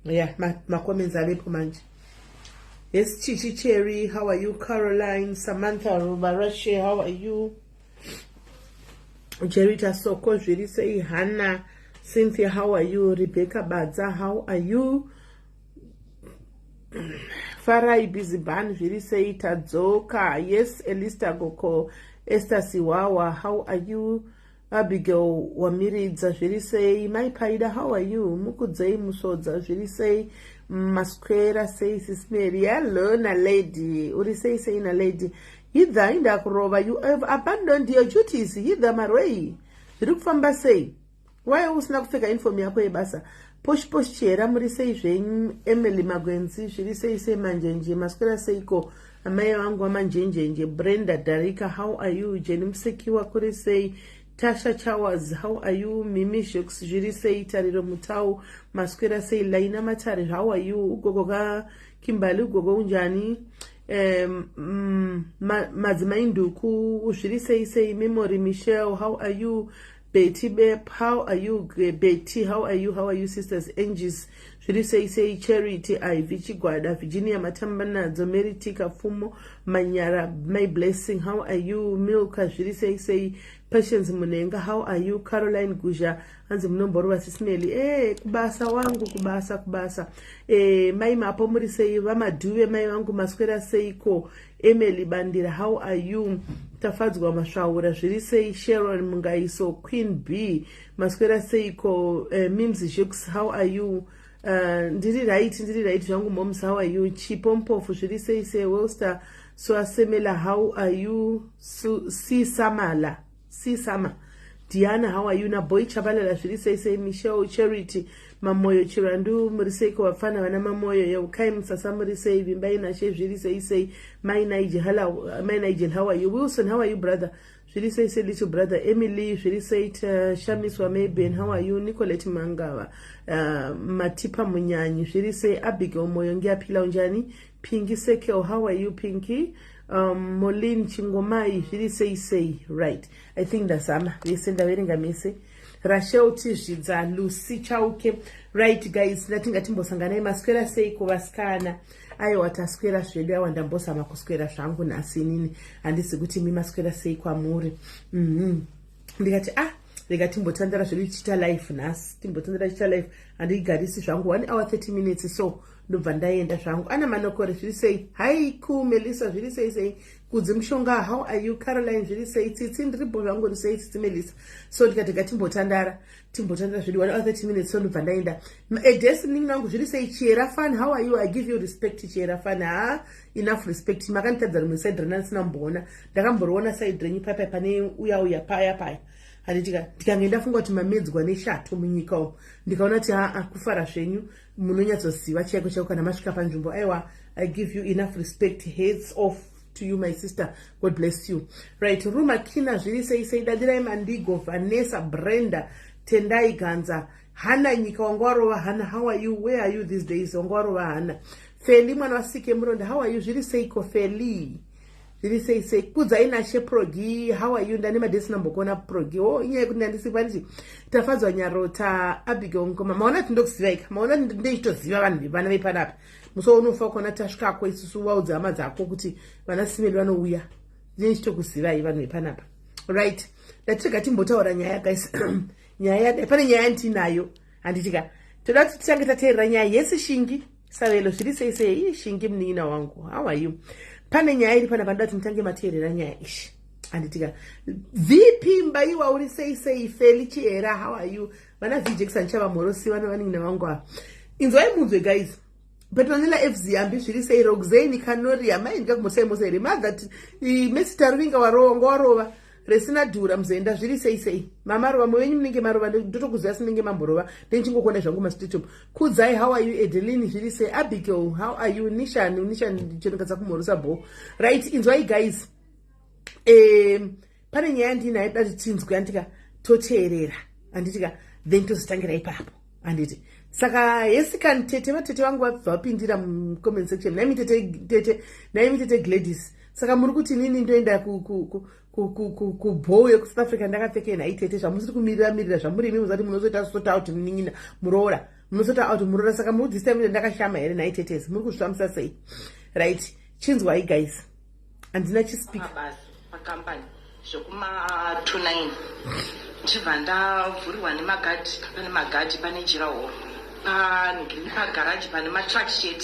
Yeah, my comments are late manje. Yes, Chichi Cherry, how are you? Caroline, Samantha, Rubarashi, how are you? Jerita Soko, Jiri Hannah, Cynthia, how are you? Rebecca Badza, how are you? Farai Biziban, Jiri Tadzoka, yes, Elista Goko, Esther Siwawa, how are you? Abigail Wamiridza, Jiri my Paida, how are you? Mukudzei Musodza, Jiri Masquera says SIS MELLY. Hello, na lady. Uri say na lady. Hither in the Kurova, you have abandoned your duties. Hither Marway. Look from Bassay. Why was not figure in for me a basa? Push chair, Amri say, Emily Magwenzi, she say Manjanji, Masquera Seiko, a mayor Angwaman Janjanji, Brenda, Darika, how are you? Jenim Sekiwa could say. Tasha Chawaz, how are you? Mimi Shuks, Jiri say Tariro Mutau, Masquera say Laina Matari, how are you? Gogoga, Kimbalu, Gogo Unjani, Mazmainduku, Jiri say Memory Michelle, how are you? Betty Bep, how are you? Betty, how are you? How are you, sisters? Angels, Jiri say Charity, I, Vichi Guada, Virginia Matambana, Zomeri Tika Fumo, Manyara, my blessing, how are you? Milka, Jiri say Patience Munenga, how are you? Caroline Guja, anzi mnomboro wa SIS MELLY. Kubasa wangu, kubasa. Maima pomuri say, Mama Duwe, mai wangu Masquera Seiko, Emily Bandira, how are you? Tafadzwa mashawura, Jiri say Sharon Mungaiso, Queen B, Masquera Seiko, Mims Jux, how are you? Did it right, young moms, how are you? Chipompo, Jiri say, Wolster, Swasemela, how are you? Si Sama. Diana, how are you? Na boy Chabalala, Jiri say Michelle Charity, Mamoyo Chirandu, Muriseko Wafana, Wana Mamoyo, Yokaim Sasamuri say, Bimbaina Chef, Jiri say, my Nigel, how are you? Wilson, how are you, brother? Jiri say, little brother. Emily, Jiri say, Shamis Wameben, how are you? Nicolette Mangawa, Matipa Munyani, Jiri say, Abigail Moyongia Pilaunjani, Pinky Seke, how are you, Pinky? Molin Chingomai, Jiri say, right. I think that's Listen, the wedding I miss it. Rachel Tishiza, Lucy Chauke, right, guys, nothing at Timbosangana, Masquera Seiko Vaskana. Ayo watasquera Australia wandambosa makusquera shangu na sinini andisi guti mi masquera Seiko amuri. Ndikati mbotandara zviri chita life nas timbotandara chita life andigarisi zvangu 1 hour 30 minutes so ndobva ndaenda zvangu ana manokore zviri sei hi cool Melissa zviri sei kudzi mushonga how are you Caroline zviri sei tsitsi ndiripo zvangu sei tsitsi Melissa so ndikati timbotandara zviri 1 hour 30 minutes so ndobva ndaenda destiny nangu zviri sei Chera fan how are you I give you respect Chera fan enough respect makanitadza rimwe side rina sina mbona ndakamboriona side renyu pane uya paya ndikangenda funga kuti mamedzwa neshato munyika umu ndikaona kuti kufara zvenyu munonyatsoziva chaiko kana masvika panzvimbo aiwa I give you enough respect heads off to you my sister God bless you right Ruma Kina zviri sei dadirai Mandigo Vanessa Brenda Tendai Ganza Hana nyika wangwarova Hana how are you where are you these days wangwarova Hana Feli mwana wasike muronda how are you zviri seiko Feli Did he say kudza ina she progi how are you ndani madesi nambokona progi inyaya kuti ndandisipanisi tafadzwa nyarota Abigail ngoma maona tindokuzivaika maona ndechitoziva vanhu vana vepanapa muso unofa kuona tasvikako isusu waudza hama dzako kuti vana SIS MELLY vanouya ndechitokuzivai vanhu vepanapa right ndatirega timbotaura nyaya guys nyaya pane nyaya ndinayo handitika toda kuti titange tateerera nyaya yesi Shingi Savelo zviri sei Shingi muninina wangu how are you pane nyaya iri pana pandati mutange mateerera nyaya ishi anditika vipi mbaiwa uri sei Feli Chera how are you vana Jackson chava morosi vana vaninina vangu inzwai munzwe guys Petronella FZ ambi zviri sei Roxane Kanoria mai ndikakumosai mosai madhat Mr. Ruvinga warova resina dhura muzenda zviri sei mama rova mwenyu munenge marova ndotokuziva sinenge mamborova ndenchingokonda zvangu mastatum kudzai how are you Adeline zviri sei Abigail how are you Nishan chinokadza kumhorosa bo right inzwai guys pane nyaya ndinayo dati tinzwe andika toteerera anditika then tozotangira ipapo anditi saka yesikani tete vatete vangu vapindira mucomment section naimi tete Gladys saka muri kuti nini ndoenda kubhow yekusouth Africa ndakapfeka naitete zvamusiri kumirira zvamuri imi muzati munozoita sort out munin'ina muroora munosota kuti murora. Saka muri this time ndakashama here night tetesi muri kuzvifambisa sei, right? Chinzwai guys, handina chispeaker basi pakampani zvokuma 29 ndibva ndavhurirwa nemagadhi. Pane magadhi, pane jiraho, pagaraji pane matruck shed.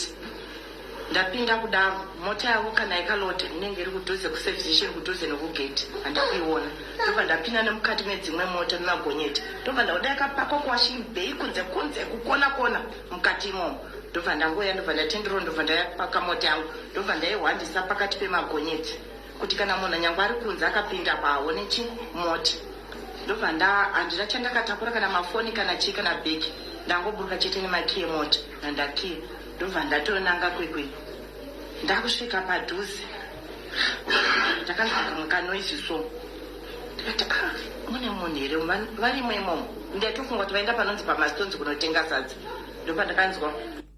Ndapinda kudaro, mota yavo kana yakalota inenge iri kudhuze kuservice, iri kudhuze nekugate, handakuiona. Ndobva ndapinda nemukati medzimwe mota nemagonyeti. Ndobva ndauda yakapakwa kwashibhei kunze kukona mukati imomo. Ndobva ndangoya, ndobva ndatendero, ndobva ndayapaka mota yangu, ndobva ndaihwandisa pakati pemagonyeti kuti kana munhu nyangwa ari kunze akapinda paaone chimota. Ndobva handina chandakatakura kana mafoni kana chii kana bheki, ndangoburuka chete nemaki emota nandakiya. Ndobva ndatonanga kwekwe. Ndakusvika padhuze ndakanzwa kanoizi so, ndikati mune munhu here varimo imomo. Ndatofunga kuti vaenda panonzi pamastonzi kunotenga sadza. Ndobva ndakanzwa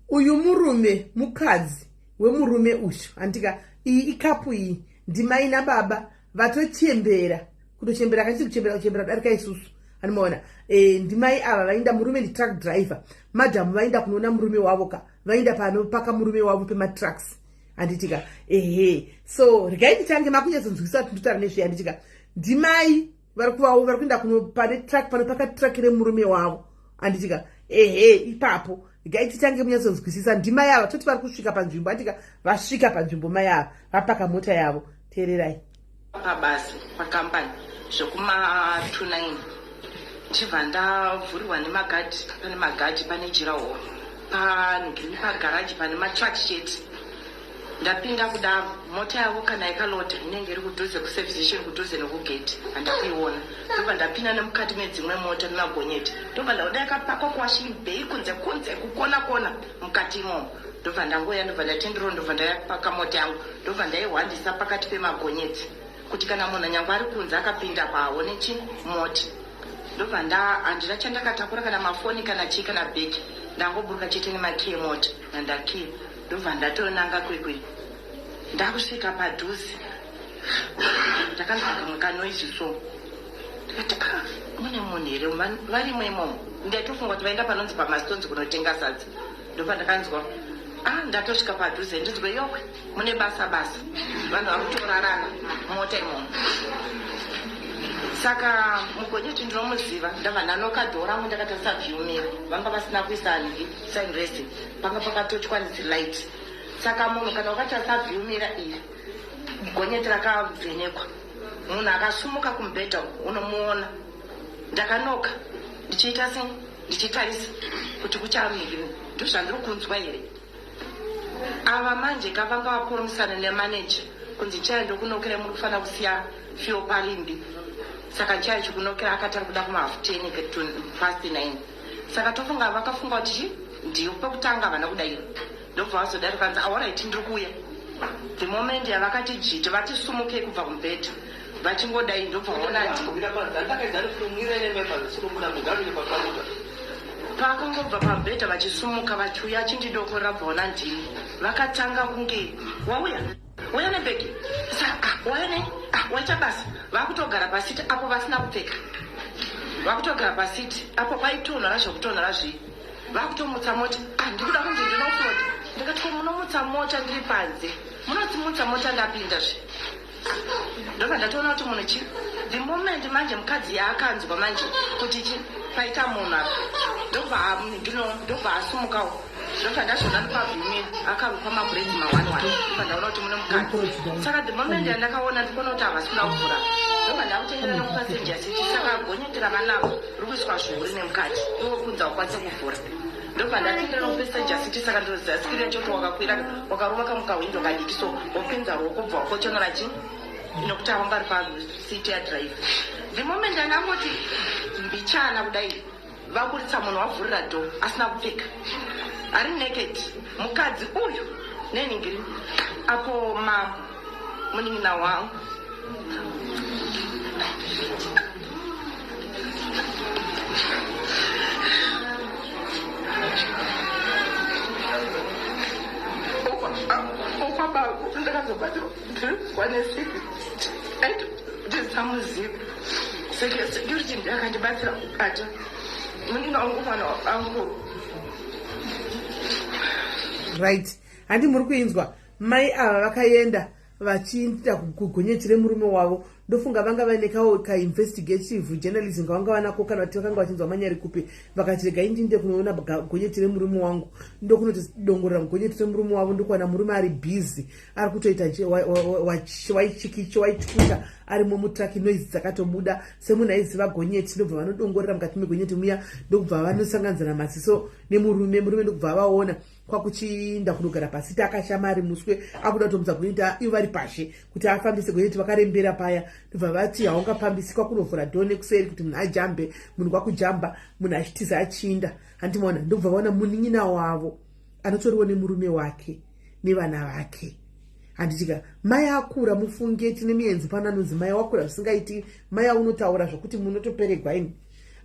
uyu murume mukadzi wemurume uyu, handika iyi ikapu iyi ndimai nababa vatochembera kutochembera kuchembera kudarika isusu. Animaona ndimai ava vainda, murume ndi truck driver, madhamu vainda kunoona murume wavo ka vainda panopaka murume wavo pematrucks. Handitika so regai titange makunyatsonzwisa kuti ndotara nezve. Handitika ndimai vari kuenda pane truck panopaka truck remurume wavo. Handitika ipapo regai titange munyatsonzwisisa. Ndimai ava toti vari kusvika panzvimbo. Handika vasvika panzvimbo mai ava vapaka mota yavo. Teererai pabasi pakampani zvokuma 29 ndibva ndavhurirwa nemagadhi. Pane magadhi, pane jiraho, pagaraji pane matruck shed. Ndapinda kudaro, mota yavo kana yakalota inenge iri kudhuze kuservice, iri kudhuze nekugate, handakuiona. Ndobva ndapinda nemukati medzimwe mota nemagonyeti. Ndobva ndauda yakapakwa kwashibhei kunze kukona mukati imomo. Ndobva ndangoya, ndobva ndatendero, ndobva ndayapaka mota yangu, ndobva ndaihwandisa pakati pemagonyeti kuti kana munhu nyangwa ari kunze akapinda paaone chimota. Ndobva handina chandakatakura kana mafoni kana chii kana bheki, ndangoburuka chete nemaki emota nandakiya. Ndobva ndatonanga kwekwe. Ndakusvika padhuze ndakanzwa kanoizi so, ndikati mune munhu here varimo imomo. Ndatofunga kuti vaenda panonzi pamastonzi kunotenga sadza. Ndobva ndakanzwa ndatosvika padhuze ndinzwe yokwe mune basa vanhu vakutorarana mota imomo. Saka mugonyeti ndinomuziva, ndabva ndanokadhora mundakatasavyumira, vanga vasina kuisa sign racing, panga pakatochwanisi light. Saka munhu kana ukatasavyumira iyi gonyeti rakavhenekwa, munhu akasumuka kumubhedha unomuona. Ndakanoka ndichiita sei, ndichitarisa kuti kuchamiri ndozvandiri kunzwa here. Ava manje kavanga vapomisana nemaneja kunzi chai ndokunokera muri kufanira kusiya fio parimbi. Saka chai chikunokera akatari kuda kumahafu 10 past 9. Saka tofunga vakafunga kuti ndiyo pekutanga vana kudai. Ndobva vazodaro kanzi alright ndiri kuuya. The moment yavakati jiti vatisumuke kubva kumbhedha vachingodai ndobva vaona pakangobva pambhedha vachisumuka vachiuya achindidokorera bvaona ndini vakatanga kunge wauya nebhegi waita basa vakutogara pasiti apo vasina kupfeka, vakutogara pasiti apo vaitonhora zvokutonhora zvii, vakutomutsa mota. Ndikuda kunzi ndinofota, ndikati ko munomutsa mota ndiri panze, munodzimutsa mota ndapindazve. Ndobva ndatoona kuti munhu chii, the moment manje mukadzi yaakanzwa manje kuti chii paita munhu apa, ndobva asumukawo. Ndobva ndazvona ndipavhimira akarupa mabhureki ma11. Ndobva ndaona kuti mune mukadzi. Saka the moment yandakaona ndikuona kuti havasi kuda kuvhura, ndobva ndakutendera nokupasenja siti. Saka gonyeti ravanavo riri kuiswa zviuri nemukadzi, iwo kunzi haukwanise kuvhura. Ndobva ndatendera nokupasenja siti. Saka ndozasikirira choti wakakwira wakaruma kamukawindo kadiki, so wapinza ruoko bva wakochonora chii nokuti avanga ri pasiti yadhiraivha. The moment andangoti mbichana kudai vaburitsa munhu wavhurira dho asina kupfeka, ari naked, mukadzi uyu neningiri apo muninina wangu ndakazobatiro kwanesiki ndisamuziva security ndakandibatsira kukata munina wangu mwana angu right. Handi muri kuinzwa mai ava vakaenda vachiita kugonyeti remurume wavo. Ndofunga vanga vaine kainvestigative journalism kavanga vanako kana kuti vakanga vachinzwa manyari kupi vakati regai ndinde kunoona gonyeti remurume wangu ndokunoti dongorera mugonyeti remurume wavo ndokuwana murume ari busy ari kutoita waichukucha ari mutraki noizi dzakatobuda semunhu aiziva gonyeti. Ndobva vanodongorera mukati megonyeti muya ndokubva vanosanganisa maziso nemurume ndokubva vaona kwakuchiinda kunogara pasi takashama ari muswe akuda kutomudza gonyeti ivo vari pashe kuti afambise gonyeti vakarembera paya. Ndobva vati haungapambisi kwakunovhura dhoo nekuseri kuti munhu ajambe, munhu kwakujamba munhu achitiza achinda. Handimaona ndobva vaona munin'ina wavo anotoriwo nemurume wake nevana vake. Handitika mai akura mufunge tine mienzi pano anonzi mai wakura zvisingaiti mai aunotaura zvokuti munotoperegwa ini.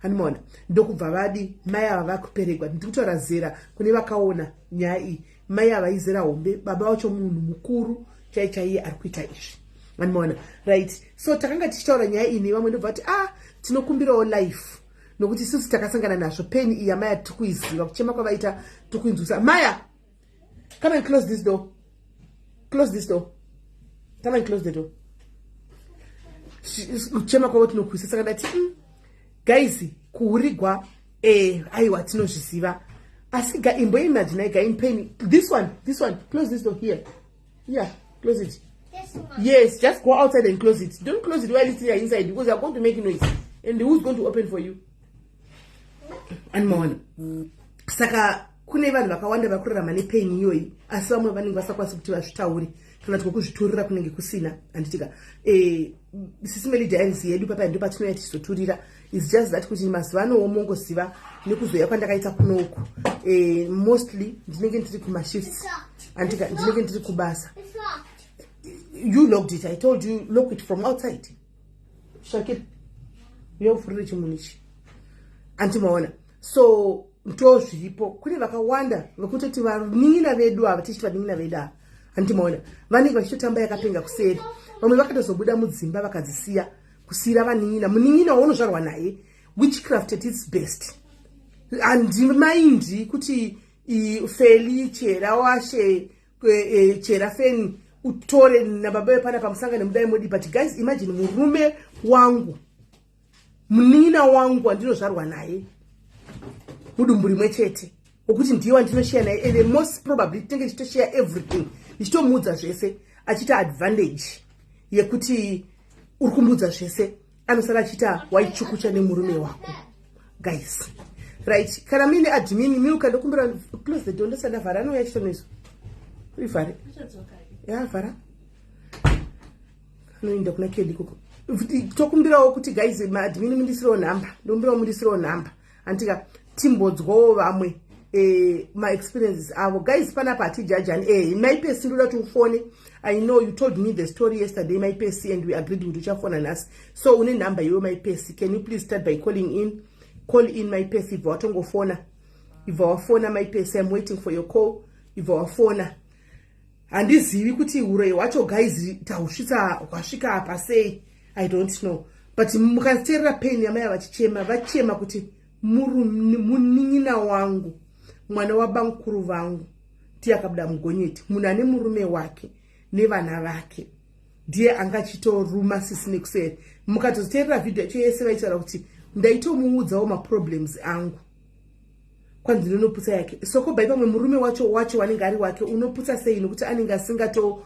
Handimaona ndokubva vadi mai ava vakuperegwa. Ndikutora zera kune vakaona nyaya iyi. Mai ava izera hombe, baba vacho munhu mukuru chaiye ari kuita izvi. Handimaona right. So takanga tichitaura nyaya iyi nevamwe ndobva vati tinokumbirawo life nokuti isusu takasangana nazvo. Peni iyi amaya tikuiziva kuchema kwavaita tikuinzwisa. Maya, come and close this door. Close this door. Come and close the door. Kuchema kwavo tinokuisa. Saka ndati guys kuhurigwa aiwa tinozviziva asi imboimagine gain pain. This one close this door here. Yeah, close it. Yes, just go outside and close it. Don't close it while it's here inside because you're going to make noise. And who's going to open for you? And more. Saka kune vanhu vakawanda vakurarama nepain iyoyi asi vamwe vanenge vasakwanisi kuti vazvitaure kana kuti kuzviturira kunenge kusina. Handitika SIS MELLY diaries yedu papa ndo patinouya tichizoturira. It's just that kuti mazuva ano womongoziva nekuzoya kwandakaita kunoku. Mostly ndinenge ndiri kumashifts. Handitika ndinenge ndiri kubasa. You locked it. I told you lock it from outside. Shakit. Yofurire chimunichi. Antimaona. So ndo zviripo kune vakawanda vakutoti vanin'ina vedu ava tichiti vanin'ina vedu ava. Antimaona vanenge vachitotamba yakapenga kuseri. Vamwe vakatozobuda mudzimba vakadzisiya kusira vanin'ina. Munin'ina waunozvarwa naye witchcraft at its best. Andimaindi kuti feli chera washe chera feni utore nababa pana pamusangane mudai modi. But guys, imagine murume wangu munin'ina wangu andinozvarwa naye mudumburi mwechete wokuti ndiye wandinoshare naye and the most probably tinenge tichitoshare everything ndichitomudza zvese achita advantage yekuti uri kumudza zvese anosara achita waichukucha nemurume wako. Guys, right. Kana mine admin miuka ndokumbira close the door ndosada vhara no yachitonoizwa ivhare vhara noenda kuna kedi koko tokumbirawo kuti guys maadmin mundisirewo nhamba ndombirawo mundisirewo nhamba. Antika timbodzwawo vamwe my-experiences avo. Guys, panapa hatijajani. MyPC ndoda tiufone. I know you told me the story yesterday, MyPC, and we agreed with uchafona nasi. So une number yo MyPC. Can you please start by calling in? Call in MyPC if watongofona. If wafona MyPC, I'm waiting for your call. If wafona. Handizivi kuti urei wacho guys tausvitsa kwasvika apa sei. I don't know. But mukateerera pain yamaya vachema kuti munin'ina wangu mwana wabankuru vangu tiyakabuda mugonyeti munhu ane murume wake nevana vake ndiye angachitoruma sisi nekuseri. Mukatozoteerera vhidhiyo yacho yese vaitaura kuti ndaitomuudzawo maproblems angu kwandinonoputsa yake. Soko bai pamwe murume wacho wanenge ari wake unoputsa sei nokuti anenge asingato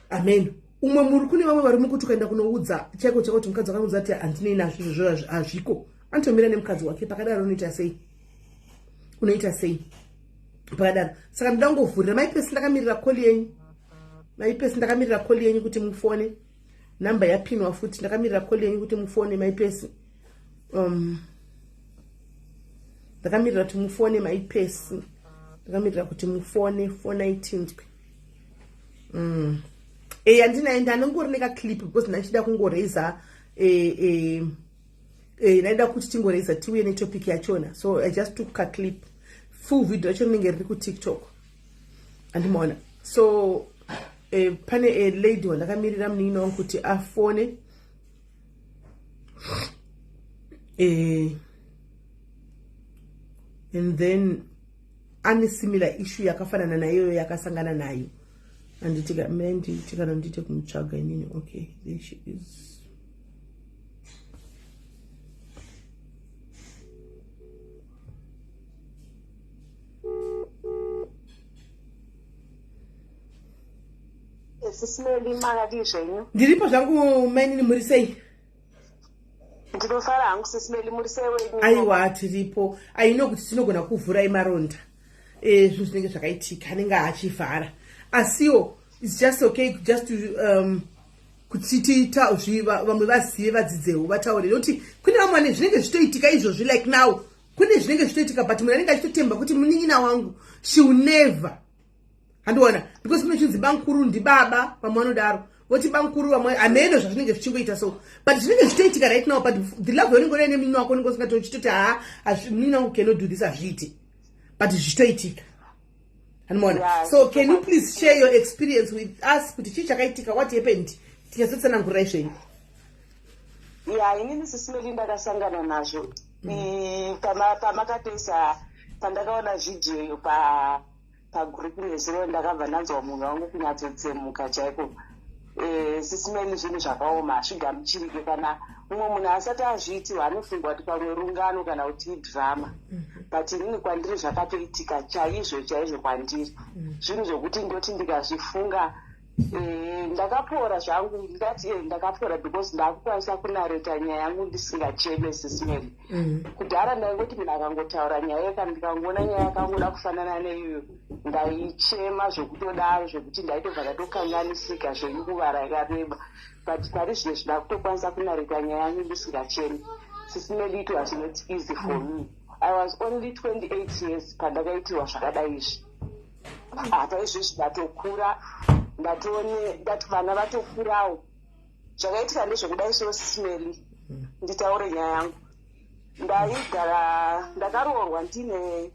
amen. Umwe muri kune vamwe vari mukuti ukaenda kunoudza chaiko kuti mukadzi wakaudza kuti handinei nazvo izvozvo hazviko anotomira nemukadzi wake pakadaro unoita sei? Unoita sei pakadaro? Saka ndoda kungovhurira MyPC ndakamirira call yenyu. MyPC ndakamirira call yenyu kuti mufone. Namba yapinwa futi ndakamirira call yenyu kuti mufone MyPC. Ndakamirira kuti mufone MyPC. Ndakamirira kuti mufone 419. Andinaenda nongori neka clip because ndachida kungoreza naida kuti tingoreza tiuye netopic yachona. So I just took a clip. Full video yacho rinenge riri kuTikTok. Andimaona. So pane a lady wandakamirira munin'ina wangu kuti afone and then ane similar issue yakafanana nayo yakasangana nayo. Anditi kana ndite kumutsvaga inini. Okay, there she is. SIS MELLY makati zvenyu. Ndiripo zvangu mainini muri sei? Ndinofara hangu SIS MELLY muri sei wenyu? Aiwa tiripo. Aino kuti tinogona kuvhurai maronda. Zvinhu zvinenge zvakaitika anenge achivhara. Asiwo it's just okay just to kuti tiita vamwe vazive vadzidzewo vataure nokuti kune vamwe vane zvinenge zvitoitika izvozvi like now. Kune zvinenge zvitoitika but munhu anenge achitotemba kuti munin'ina wangu she will never. Handiona because kune chinzi bankuru ndibaba pamwe vanodaro voti bankuru vamwe hameno zvazvinenge zvichingoita so but zvinenge zvitoitika right now but the love yaunenge unayo nemunin'ina wako unenge usingati uchitoti munin'ina wangu cannot do this hazviiti but zvichitoitika. Handiona so can you please share your experience with us kuti chii chakaitika what happened tikazotsanangurai zvenyu. Inini SIS MELLY ndakasangana nazvo pamakatoisa pandakaona vhidhiyo iyo pagrupu rezero ndakabva ndanzwa munhu wangu kunyatsotsemuka chaiko. SIS MELLY zvinhu zvakaoma hazvigamuchirike kana mumwe munhu asati azviitirwa anofunga kuti pamwe rungano kana kuti idhirama but inini kwandiri zvakatoitika chaizvo kwandiri zvinhu zvokuti ndoti ndikazvifunga ndakapora zvangu ndikati ndakapora because ndakukwanisa kunareta nyaya yangu ndisingacheme SIS MELLY. Kudhara ndaingoti munhu akangotaura nyaya kana ndikangoona nyaya yakangoda kufanana neiyo ndaichema zvokutodaro zvokuti ndaitobva ndatokanganisika zvenguva yakareba but pari zvino zvida kutokwanisa kunareta nyaya yangu ndisingacheme. SIS MELLY it was not easy for me. I was only 28 years pandakaitirwa zvakadai izvi. Apa izvozvi ndatokura ndati vana vatokurawo zvakaitika ndezvekudai so SIS MELLY. Nditaure nyaya yangu ndakaroorwa ndine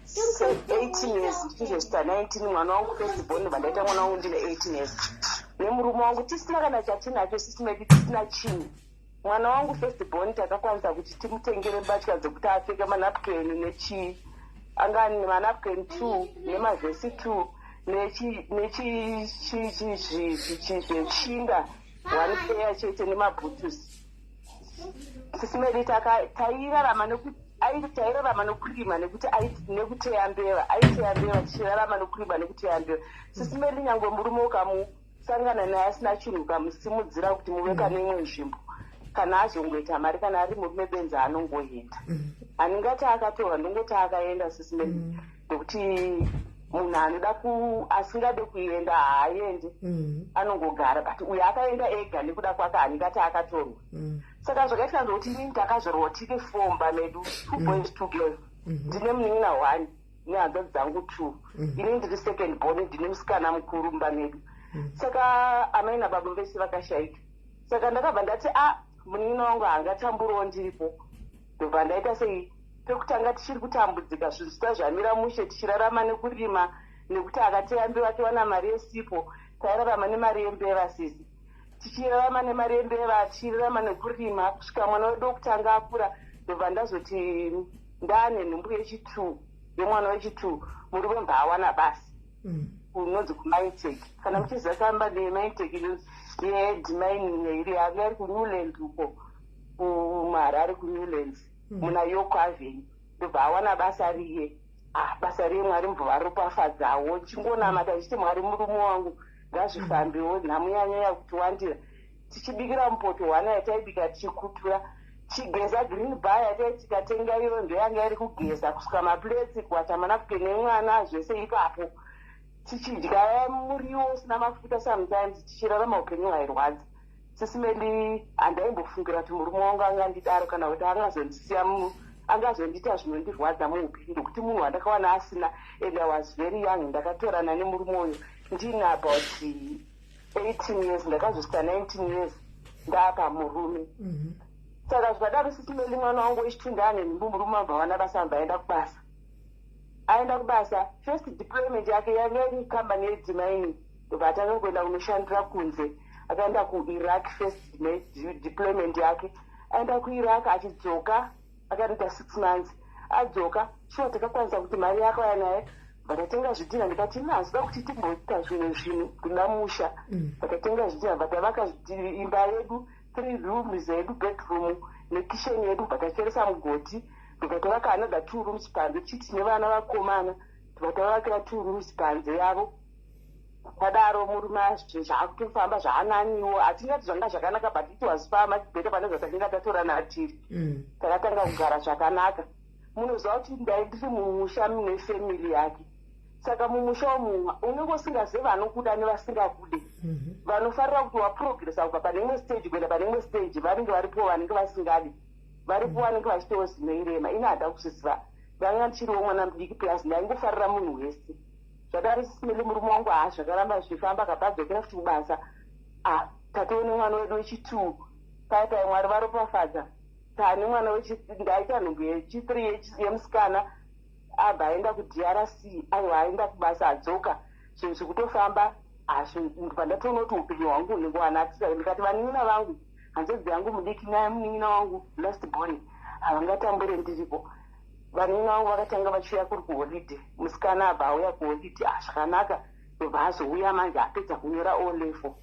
18 years ndichizosvika 19 mwana wangu firstborn ndobva ndaita mwana wangu ndine 18 years nemurume wangu tisina kana chatinacho SIS MELLY tisina chinhu. Mwana wangu firstborn takakwanisa kuti timutengere mbatya dzekuti apfeke manapukeni nechii angani manapukeni 2 nemavhesi 2 nechizvechinga 1 pair chete nemabhutusi. SIS MELLY tairarama nokurima nekuti nekuteya mbeva tichirarama nokurima nekuteya mbeva. SIS MELLY nyangwe murume ukamusangana naye asina chinhu ukamusimudzira kuti muve neimwe nzvimbo kana azongoita mari kana ari murume benza anongoenda aningati akatorwa ndongoti akaenda SIS MELLY ndokuti munhu anoda asingade kuenda haaendi anongogara but uyo akaenda ega nekuda kwake aningati akatorwa. Saka zvakaita ndokuti inini ndakazorwa tiri fomba medu 2 boys 2 girls ndine munin'ina 1 nehanzvadzi dzangu 2 inini ndiri second born ndine musikana mukuru mumba medu. Saka amai nababa vese vakashayika saka ndakabva ndati munin'ina wangu haangatamburiwo ndiripo ndobva ndaita sei pekutanga tichiri kutambudzika zvinhu zvita zvamira mushe tichirarama nekurima nekuti akateya mbeva tiwana mari yesipo tairarama nemari yembeva sisi tichirarama nemari yembeva tichirarama nekurima kusvika mwana wedu wokutanga akura ndobva ndazoti ndaane nhumbu yechi2 yemwana wechi2 murume mbva awana basa kunonzi kumaitech kana muchiziva samba nemaitech yedimining yairi yanga iri kunewland uko kumaharare kunewlands muna yoko avenue ndobva awana basa riye basa riye Mwari mbovaropafadzawo chingonamata tichiti Mwari murume wangu ngazvifambewo nhamu yanyanya kuti wandira tichibikira mupoto 1 yataibika tichikutura chigeza green bar yatai tikatenga iyo ndo yanga iri kugeza kusvika mapleti kuwata manapukeni emwana zvese ipapo tichidya muriwo usina mafuta sometimes tichirarama upenyu hwairwadza. SIS MELLY handaimbofungura kuti murume wangu angandidaro kana kuti angazondisiya angazondiita zvinondirwadza muupenyu ndokuti munhu wandakawana asina and I was very young ndakatorana nemurume uyu ndine about 18 years ndakazosvika 19 years ndaapa murume. Saka zvakadaro SIS MELLY mwana wangu wechitunga ane nhumbu murume abva wana basa abva aenda kubasa first deployment yake yanga iri kambani yedimining ndobva atanga kuenda kunoshandira kunze akaenda kuiraq first deployment yake aenda kuiraq achidzoka akaita 6 months adzoka shuwa takakwanisa kuti mari yako yanaye vatatenga zvidhina ndikati hazvida kuti timboita zvimwe zvinhu kuda musha vatatenga zvidhina vatavaka imba yedu 3 rooms yedu bedroom nekisheni yedu vatacheresa mugoti ndikatovaka another 2 rooms panze chiti nevana vakomana vatavakira 2 rooms panze yavo padaro murume zvakutofamba zvaananiwo hatingati zvanga zvakanaka but it was far much better pane zvatakanga tatora natiri takatanga kugara zvakanaka munoziva kuti ndaindiri mumusha mune family yake saka mumusha womunwa unenge usingazivi vanokuda nevasingakude vanofarira kuti waprogressa kubva pane imwe stage kuenda pane imwe stage vanenge varipo vanenge vasingadi varipo vanenge vachitewo zinoirema ine hada kuzviziva ndanga ndichiriwo mwana mudiki plus ndaingofarira munhu wese zvadari SIS-MELLY murume wangu zvakaramba zvichifamba akabvadzokera futi kubasa tatoone mwana wedu wechi2 paipai mwari varopafadza tane mwana ndaita nhumbu yechi3 yemusikana abva aenda kuDRC aiwa aenda kubasa adzoka zvinhu zvekutofamba pandatoonoti upenyu hwangu unenge wanakisa ndikati vanin'ina vangu hanzodzi yangu mudiki nemunin'ina wangu last born havangatambure ndiripo vanin'ina vangu vakatanga vachiuya kuri kuholidhe musikana abva auya kuholidhe zvakanaka ndobva azouya manje apedza kunyora olevel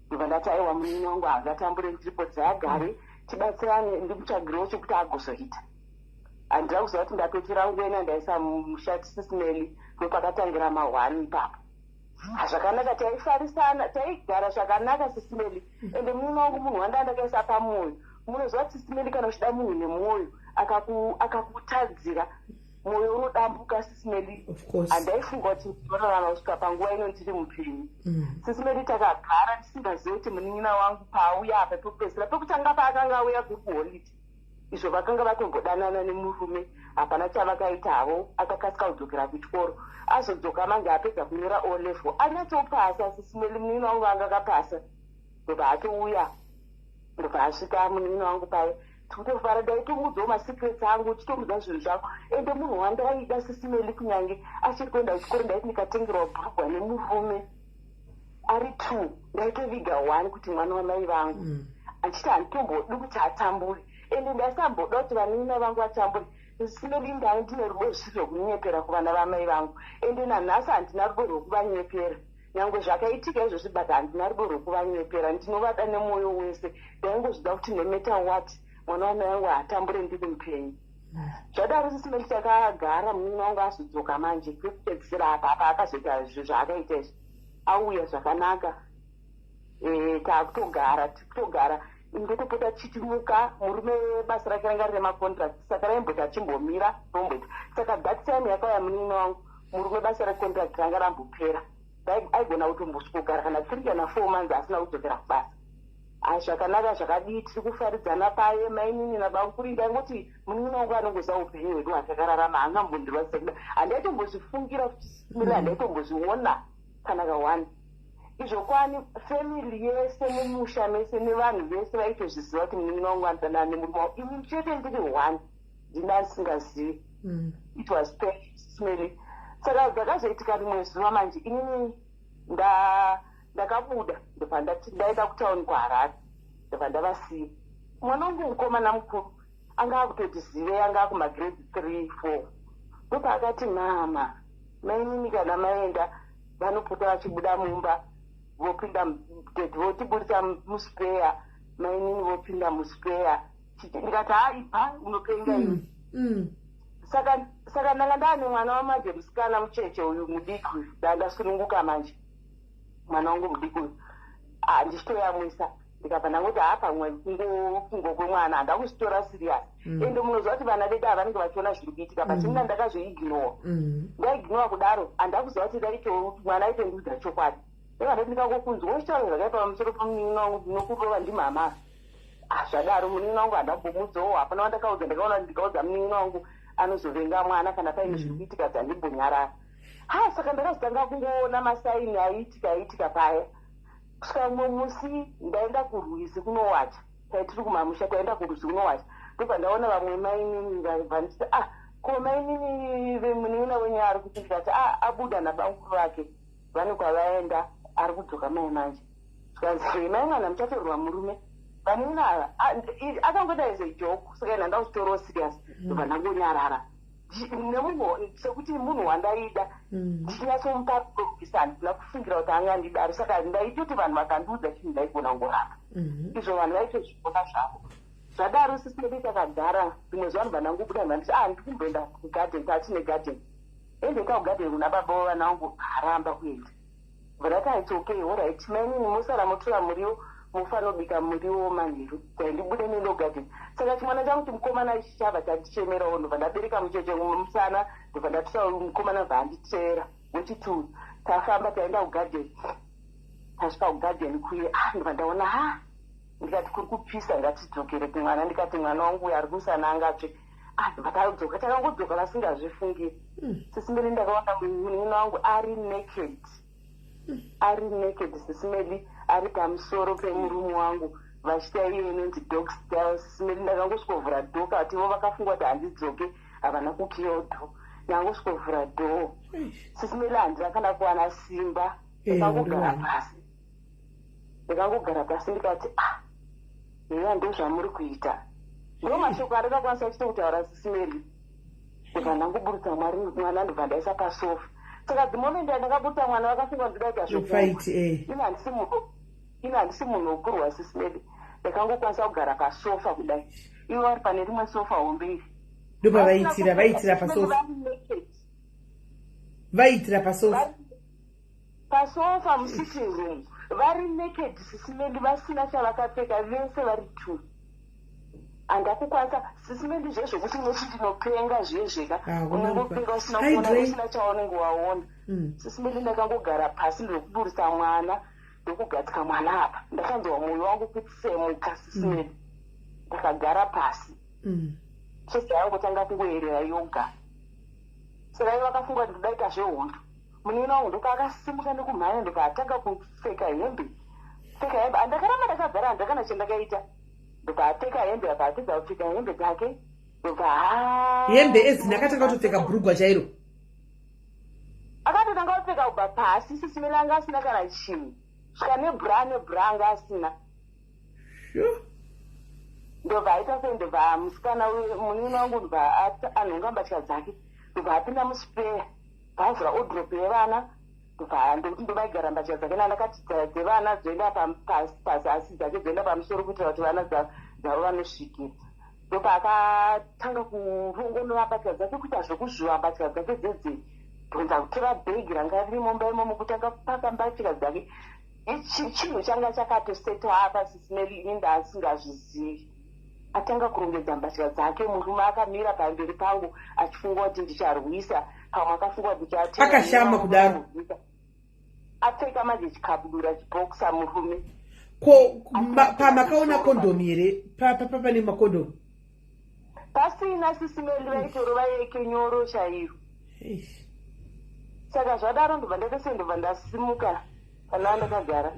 ndobva ndati aiwa munin'ina wangu havangatambure ndiripo dzayagare tibatsirane ndimutsvagiriwo chekuti agozoita handira kuziva kuti ndapetera nguena ndaisa mushati SIS-MELLY ndopakatangira ma1 ipapo zvakanaka taifarisana taigara zvakanaka SIS-MELLY ende munin'ina wangu munhu wandandakaisa pamwoyo munoziva kuti SIS-MELLY kana uchida munhu nemwoyo akakutadzira mwoyo unodambuka SIS-MELLY handaifunga kuti ndinorarama kusvika panguva ino ndiri mupenyu SIS-MELLY takagara ndisingazivi kuti munin'ina wangu paauya apa pekupedzisira pekutanga paakanga auya kuri kuholidhe izvo vakanga vatombodanana nemurume hapana chavakaitavo akakasika kudzokera kuchikoro azodzoka manje apedza kunyora olevel anyatopasa SIS-MELLY munin'ina wangu anga akapasa ndobva atouya ndobva asvika munin'ina wangu paye tikutofara ndaitomudzawo masecrets angu chitomudza zvinhu zvako ende munhu wandaida SIS-MELLY kunyange achiri kuenda kuchikoro ndaiti ndikatengerwa bhurugwa nemurume ari 2 ndaitoviga 1 kuti mwana wamai vangu achiti handitombodi kuti atambure ende ndaisamboda kuti vanin'ina vangu vatambure SIS-MELLY ndai ndine rudo zvisiri rwekunyepera kuvana vamai vangu ende nanhasi handina rudo rwekuvanyepera nyange zvakaitika izvozvi but handina rudo rwekuvanyepera ndinovada nemwoyo wese ndaingozvida kuti nemeta wati mwana wamai vangu atambure ndiri mupenyu zvadaro SIS-MELLY takagara munin'ina wangu azodzoka manje kwekupedzisira apa akazoita zvinhu zvaakaita izvi auya zvakanaka takutogara ndotopota chitimuka murume basa rake ranga rine macontract saka raimboti achimbomira romboti saka that time yakauya munin'ina wangu murume basa recontract ranga rambopera aigona kutombosvokogara kana 3 kana 4 months asina kudzokera kubasa zvakanaka zvakadii tiri kufaridzana paye mainin'ina vangu kuri ndaingoti munin'ina wangu anongoziva upenyu hwedu hwatakararama hangambondirwa sekuda handaitombozvifungira kuti SIS-MELLY handaitombozviona kana ka1 izvo kwani family yese mumusha mese nevanhu vese vaitozviziva kuti munin'ina wangu anodanana nemurume wangu ini chete ndiri 1 ndina ndisingazivi it was SIS-MELLY saka dzakazoitika rimwe zuva manje inini ndakabuda ndobva ndaenda kutauni kuHarare ndobva ndavasiya mwana wangu mukomana mukuru anga akutotizive anga akumagrade 3 4 ndobva akati mama mainini kana maenda vanopota vachibuda mumba vopinda votibudisa muspeya mainini vopinda muspeya ndikati haibva unopenga ini saka ndanga ndaane mwana wamanje musikana mucheche uyu mudiki uyu ndandasununguka manje mwana wangu mudiki uyu handichitoyamwisa ndikabva ndangoti pamwe kungo kwemwana handa kuzitora serious ende munoziva kuti vana vedu havanenge vachiona zviri kuitika but inina ndakazvoignowa ndaignowa kudaro handa kuziva kuti mwana aitondiudza chokwadi ndikati ndikakokunzwa wochitaura zvakaipa pamusoro pomunin'ina wangu ndinokurova ndimama zvadaro munin'ina wangu handambomudzawo hapana wandakaudza ndakaona ndikaudza munin'ina wangu anozovenga mwana kana paine zviri kuitika dzandimbonyarara saka ndakazotanga kungoona masaini aiitika paya kusvika mumwe musi ndaenda kurwizi kunowacha taitiri kumamusha taenda kurwizi kunowacha ndobva ndaona vamwe mainini ndabva nditi ko mainini munin'ina wenyu ari kuti ndikati abuda nabanguru vake vane kwavaenda ari kudzoka mai manje zvikanzi mai mwana muchatorwa murume vanin'ina ava akangoda ize joke saka ina ndauchitorowo serious ndobva ndangonyarara nemunhu sekuti munhu wandaida ndichinatsomupa kupisa handina kufungira kuti angandidaro saka ndaitoti vanhu vakandiudza chinhu ndaigona ngoramba izvo vanhu vaitozvigona zvavo zvadaro sismedi takagara rimwe zuva vanhu vanangobuda vanditi ndikumboenda kugarden tatine garden endeka kugarden kuna baba vavana vangu haramba kuenda vadati it's okay alright mainini musara mutora muriwo mufanira kubika muriwo manheru kwaindibude nendo garden saka chimwana changu chimukomana chichabva chandichemerawo ndobva ndabereka mucheche mumusana ndobva ndatora mukomana bvaanditeera wechituru tafamba taenda kugarden tasvika kugarden kuye ndobva ndaona ndikati kuri kupisa ngatidzokere kumwana ndikati mwana wangu uyo ari kumusana angatsve ndobva tadzoka takangodzoka vasingazvifungiri sisimeli ndakaona muninina wangu ari naked sisimeli ari pamusoro pemurume wangu vachita iyo inonzi dog style sisimeli ndakangosvikovhura dhoo kati vo vakafunga kuti handidzoke havana kukiyo dhoo ndangosvikovhura dhoo sisimeli handina kana kuwana simba ndakangogara pasi ndikati eya ndo zvamuri kuita ndo mashoko andakakwanisa chitokutaura sisimeli ndobva ndangoburutsa mwana ndobva ndaisa pasofa saka dzimomendi andakabuta mwana vakafunga ndidaita ino handisi munhu wokurwa sisimedi ndakangokwanisa kugara pasofa kudai ivo vari pane rimwe sofa hombe iri ndopa vaitira pasofa vaitira pasofa musitting room vari naked sisimedi vasina chavakapfeka vese vari two handakukwanisa sisimedi zvezvokuti noti ndinopenga zvezveka unongopenga usina kuona usina chaunenge waona sisimedi ndakangogara pasi ndokuburisa mwana ndokugatsika mwana apa ndakanzwa mwoyo wangu kutsemuka sisimedi ndakagara pasi chese yangotanga kungoerera yoga saka ivo vakafunga kuti ndodaita zvehondo munina wangu ndoka akasimuka nekumhanya ndoka atanga kupfeka hembe andakaramba ndakagara handakana chandakaita ndoka apfeka hembe akaatedza kupfeka hembe dzake ndoka hembe edzini akatanga kutopfeka bhurugwa chairo akatotanga kupfeka kubva pasi sisimeli anga asina kana chinhu svika nebra anga asina ndobva aita sei ndobva musikana munini wangu ndobva anhonga mbatya dzake ndobva apinda muspeya bhavhura odhoropu yevana ndokuti ndovaigara mbatya dzake nandakati dzevana dzoenda pazasi dzake dzoenda pamusoro kuitira kuti vana dzavo vanosvikira ndopa akatanga kurongonora mbatya dzake kuita zvekuzviwa mbatya dzake dzedzei bvunza kutora bhegi ranga riri mumba imomo kutanga kupaka mbatya dzake chinhu changa chakatosetwa apa sisimeli ini ndasingazvizivi atanga kurongedza mbatya dzake murume akamira pamberi pangu achifunga kuti ndicharwisa pamwe akafunga kuti akashama kudaro apfeka manje chikabudura chibokisa murume pamakaona kondomu here pane makondomu pasina sisimeli vaitoro vayeke nyoro chaiyo saka zvadaro ndobva ndakasendobva ndasimuka pana ndakagara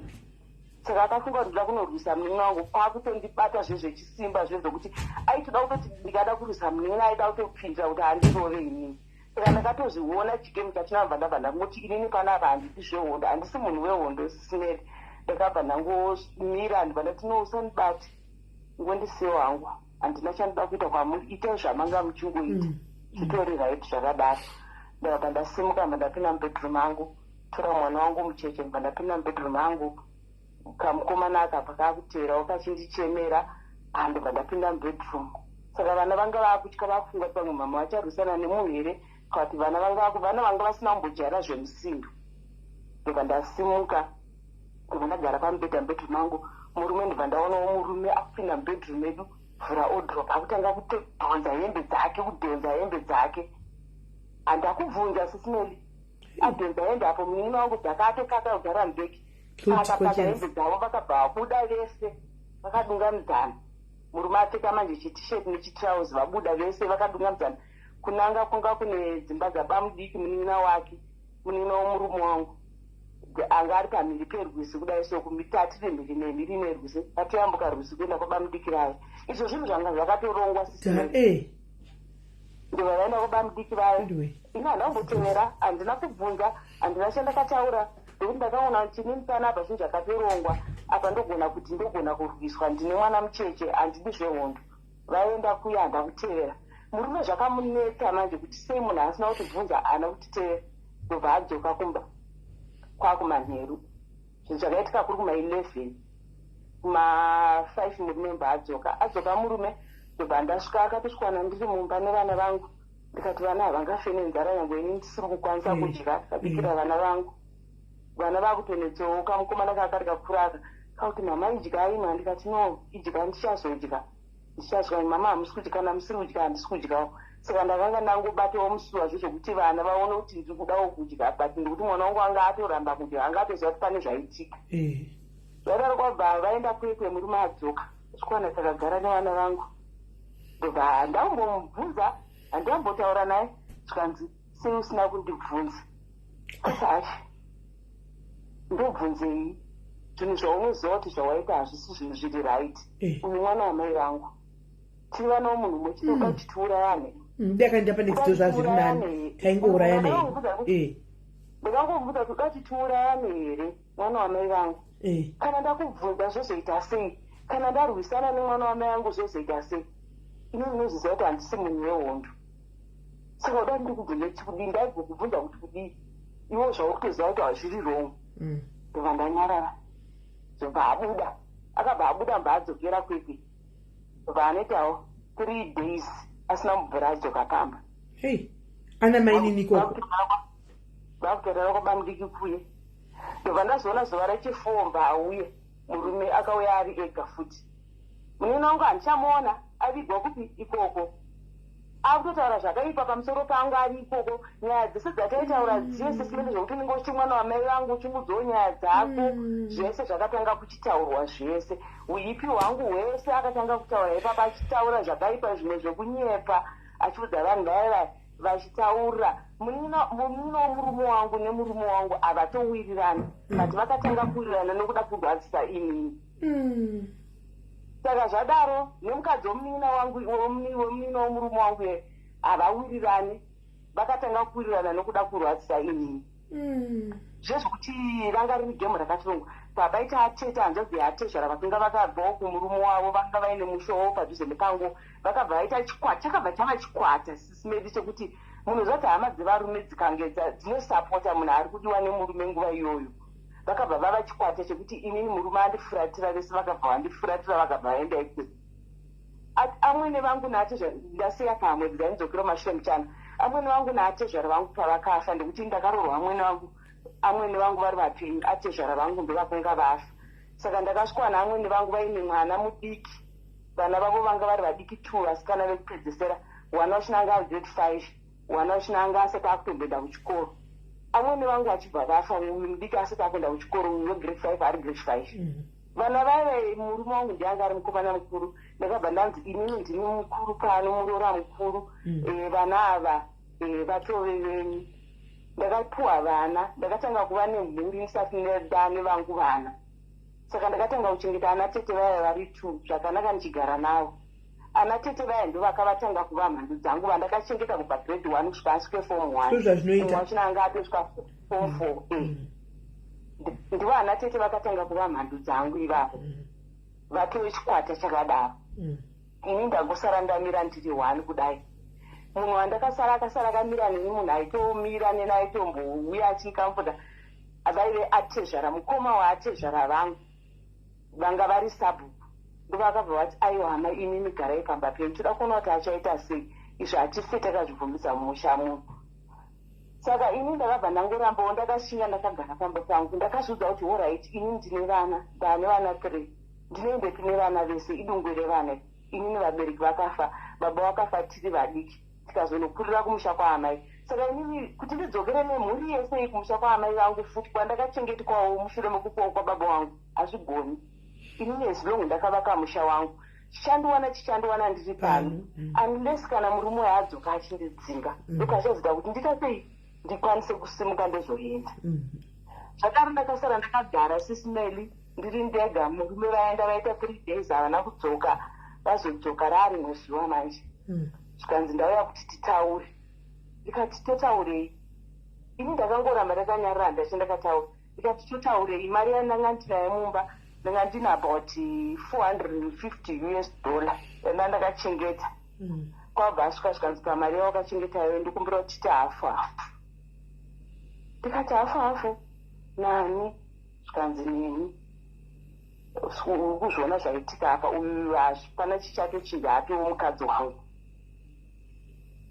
saka akafunga kuti ndoda kunorwisa munini wangu kwakutondibata zvezvechisimba zvezvokuti aitoda kutoti ndikada kurwisa munini aida kutopindira kuti handirove inini saka ndakatozviona chigemu chachinabva ndabva ndangoti inini panapa handiti zvehondo handisi munhu wehondo sisimeri ndakabva ndangomira ndibva ndati nousandibati ngondisiwo hangu handina chandoda kuita kwamuri itai zvamanga muchingoita zvitori raiti zvakadaro ndakabva ndasimuka mba ndapinda mubedroom angu tora mwana wangu mucheche mba ndapinda mubedroom angu kamukomana akabva kakuteerawo kachindichemera ndobva ndapinda mubedroom saka vana vanga vakutya vafunga pamwe mama vacharwisana nemunhu here kati vana vanga vasina kumbojara zvemusindo ndobva ndasimuka ndobva ndagara pamubedha mubedroom angu murume ndobva ndaonawo murume akupinda mubedroom edu vhura odhoropa akutanga kudhonza hembe dzake handakubvunza sisimeli adhonza hembe apo munini wangu dzakatokaka kugara mubeki akapata hembe dzavo vakabva vabuda vese vakadunga mudzana murume apfeka manje chitisheti nechitrauzi vabuda vese vakadunga mudzana kunanga kunga kune dzimba dzabamudiki munina wake munina womurume wangu anga ari pamhiri perwizi kudai so kumitatire mhiri nemhiri nerwizi atoyambuka rwizi kuenda kwabamudiki rayo izvo zvinhu zvanga zvakatorongwa sisimeli ndobva vaenda kwabamudiki vayo ino handambotemera handina kubvunza handina chandakataura ndokuti ndakaona kuti chini musana apa zvinhu zvakatorongwa apa ndogona kuti ndogona kurwiswa ndine mwana mucheche handidi zvehondo vaenda kuya handakutevera murume zvakamunetsa manje kuti sei munhu asina kutibvunza ana kuti tee ndobva adzoka kumba kwakumanheru. Zvinhu zvakaitika kuri kuma11 kuma5 murume mbva adzoka murume ndobva ndasvika akatosvikwana ndiri mumba nevana vangu. Ndikati vana havangafe nenzara yangu ini ndisiri kukwanisa kudya. Ndikabikira vana vangu. Vana vakutonetseuka mukomana kaka rikapfuraka kauti mama idyai ma. Ndikati no idya ndichazodya. Ndichazwa mama hamusi kudya kana musiri kudya handisi kudyawo. Saka ndakanga ndangobatawo musuwa zvokuti vana vaone kuti ndiri kudawo kudya but ndikuti mwana wangu anga atoramba kudya anga atoziva kuti pane zvaitika. Zvadaro kwabva vaenda kwekwe murume adzoka. Svikwana takagara nevana vangu. Ndobva ndambomubvunza handambotaura naye zvikanzi sei usina kundibvunza. Asashi ndobvunzei zvinhu zvaunoziva kuti zvawaita hazvisi zvinhu zviri right. Uyu mwana wamai vangu tiri vana womunhu mumwe tinoda kuti tiurayane. Ndakaenda pane zviito zvazviri nani taingourayana here. Ndakangobvunza kuti uda kuti tiurayane here mwana wamai vangu. Kana ndakubvunza zvozoita sei? Kana ndarwisana nemwana wamai vangu zvozoita sei? Ini ndinoziziva kuti handisi munhu wehondo. Saka uda ndikubvunze chikudii ndaigokubvunza kuti kudii iwo zvaukutoziva kuti hazviri wrong. Ndobva ndanyarara zobva abuda akabva abuda mbva adzokera kwekwe. Ndobva anoitawo 3 days asina mubvura adzoka pamba. Ana mainini koko vakutorera kwabamudiki kuye. Ndobva ndazoona zuva rechi4 mbva auye murume akauya ari ega futi. Munina wangu handichamuona avigwa kupi ikoko. Akutotaura zvakaipa pamusoro panga ari ikoko. Nyaya dzese dzataitaura dzese simene zvokuti unenge uchiti mwana wamai vangu uchimudzawo nyaya dzako zvese zvakatanga kuchitaurwa zvese. Uipi hwangu hwese akatanga kutaura ipapa achitaura zvakaipa zvimwe zvokunyepa achiudza vanhu vaiva vachitaura. Munina womurume wangu nemurume wangu havatowirirani but vakatanga kuwirirana nokuda kurwadzisa inini. Saka zvadaro nemukadzi womunina wangu womunina womurume wangu havawirirani vakatanga kuwirirana nokuda kurwadzisa inini. Zvezvokuti vanga riri gemu rakatirongwa pabaita atete hanzvabve atezvara vakanga vakabvawo kumurume wavo vanga vaine mushowo padhuze nekango vakabva vaita chikwata chakabva chava chikwata sisimedi chekuti munhu zvati hama dzevarume dzikange dzinosapota munhu ari kudiwa nemurume nguva iyoyo. Vakabva vava chikwata chekuti inini murume andifuratira vese vakabva vandifuratira vakabva vaenda ikwe. Amwene vangu naatezvara ndasiya pamwe dzainzokera mashure muchana. Amwene vangu naatezvara vangu pavakafa ndekuti ndakarorwa amwene vangu vari vapenyu atezvara vangu ndovakanga vafa. Saka ndakasvikwa amwene vangu vaine mwana mudiki. Vana vavo vanga vari vadiki 2 vasikana vekupedzesera. Mwana wachinanga ari grade 5 mwana wachinanga asati akutomboenda kuchikoro. Amwene vangu achibva vafa mudiki asati akuenda kuchikoro wegrade 5 ari grade 5. Vana vaive murume wangu ndianga ari mukomana mukuru. Ndakabva ndanzi inini ndini mukuru pano murora mukuru. Vana ava vatove venyu. Ndakapuwa vana ndakatanga kuva nemhuri ndisati nedane vangu vana. Saka ndakatanga kuchengeta ana tete vaya vari 2 zvakanaka ndichigara navo. Ana tete vaya ndo vakavatanga kuva mhandu dzangu vandakachengeta kubva grade 1 kusvika asvike form 1 wachinanga atosvika form 4. Ndivo ana tete vakatanga kuva mhandu dzangu ivavo vatove chikwata chakadaro. Ini ndangosara ndamira ndiri 1 kudai. Munhu wandakasara akasara akamira neni munhu aitomira neni aitombouya achindikamfuta vaive atezvara mukoma waatezvara vangu vanga vari sabhuku. Ndovakabva vati aiwa hama inini garai pamba penyu toda kuona kuti achaita sei izvo hatife takazvibvumisa mumusha muno. Saka ini ndakabva ndangorambawo ndakashinga ndakagara pamba pangu ndakazviudza kuti oright inini ndine vana ndane vana 3 ndinoende kune vana vese idungwe revana. Inini vabereki vakafa baba vakafa tiri vadiki tikazonokurira kumusha kwaamai. Saka inini kuti ndidzokere nemhuri yese iyi kumusha kwaamai vangu futi kwandakachengetwawo mushure mekupuwa kwababa vangu hazvigoni. Inini ezilongu ndakavaka musha wangu chichandiwana ndiri pano unless kana murume waadzoka achindidzinga ndokachazita kuti ndita sei ndikwanise kusimuka ndozoenda. Zvakare ndakasara ndakagara SIS MELLY ndiri ndega. Murume vaenda vaita 3 days havana kudzoka vazodzoka rarimwe zuva manje. Zvikanzi ndauya kuti titaure. Ndikati totaurei? Ini ndakangoramba ndakanyarara ndachandakataura. Ndikati totaurei? Mari yandanga ndinayo mumba ndanga ndina about $450 yanda ndakachengeta. kwabva asvika zvikanzi pamari yawakachengetayo ndikumbira kuti titi hafu ndikati hafu nani zvikanzi neni kuzviona zvaitika apa uyu hapana chichato chinge apiwo mukadzi wangu.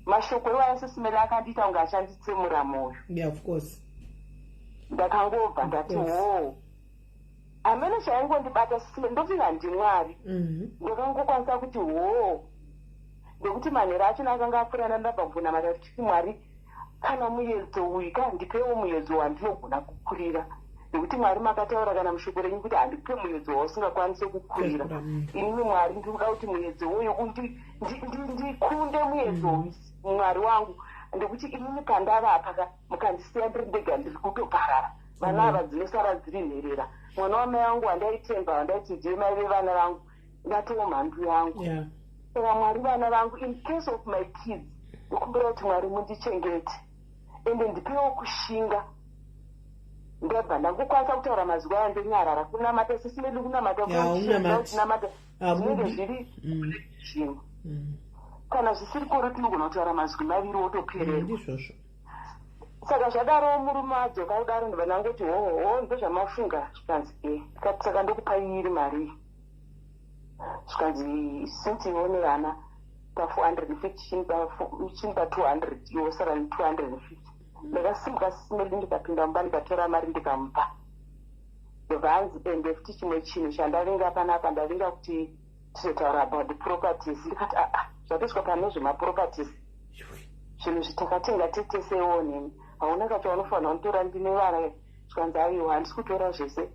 Mashoko iwaya SIS MELLY akandiita kunge achanditsemura mwoyo. Of course. Ndakangobva ndati hamene chaingondibata SIS MELLY ndopinga ndimwari. Ndakangokwanisa kuti ndekuti manhero achona akanga apfuurana ndabva kunamata kuti Mwari kana muyedzo uyu kandipewo muyedzo wandinogona kukurira. Nekuti Mwari makataura kana mushoko renyu kuti handipe muyedzo wausingakwanisi kukurira. Inini Mwari ndinoda kuti muyedzo uyu ndikunde muyedzo uyu Mwari wangu. Ndekuti inini kandavapa mukandisiya ndiri ndega ndiri kutoparara. Vana ava dzinosara dziri nherera. Mwana wamai vangu wandaitemba wandaiti ndiye mai vevana vangu ndatowo mhandu yangu. Saka Mwari vana vangu in case of my kids ndikumbira kuti Mwari mundichengete ende ndipewo kushinga. Ndabva ndangokwanisa kutaura mazwi aya ndonyarara kunamata SIS MELLY kunamata kunamata zvinenge zviri zvimwe. Kana zvisiri kuri tinogona kutaura mazwi maviri wotopererwa. Saka zvadaro murume adzoka kudaro ndibva ndangoti ndozvamafunga zvikanzi saka ndokupai iri mari zvikanzi since ione vana pa450 chini pa200 yosara ne250. Ndakasimuka SIS MELLY ndikapinda mumba ndikatora mari ndikamupa. Ndobvanzi ende futi chimwe chinhu chandavinga panapa ndavinga kuti tizotaura about the properties. Ndikati zvatoiswa pane zvemaproperties zvinhu zvitakatenga tetesewo neni hauna kacho unofanira kutora ndine vana zvikanzi aiwa handisi kutora zvese.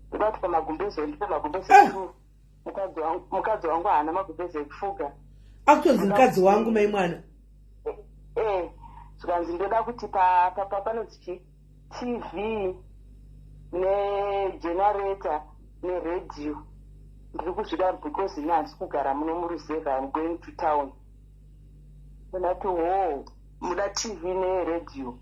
Ndoda kuti pamagumbezo ndipe magumbezo mukadzi wangu haana magumbezo ekufuga. Akutonzi mukadzi wangu mai mwana. Zvikanzi ndoda kuti panonzi TV negenerator neredio ndiri kuzvida because ini handisi kugara muno muruzevha. I'm going to town. Ndati muda TV neredio.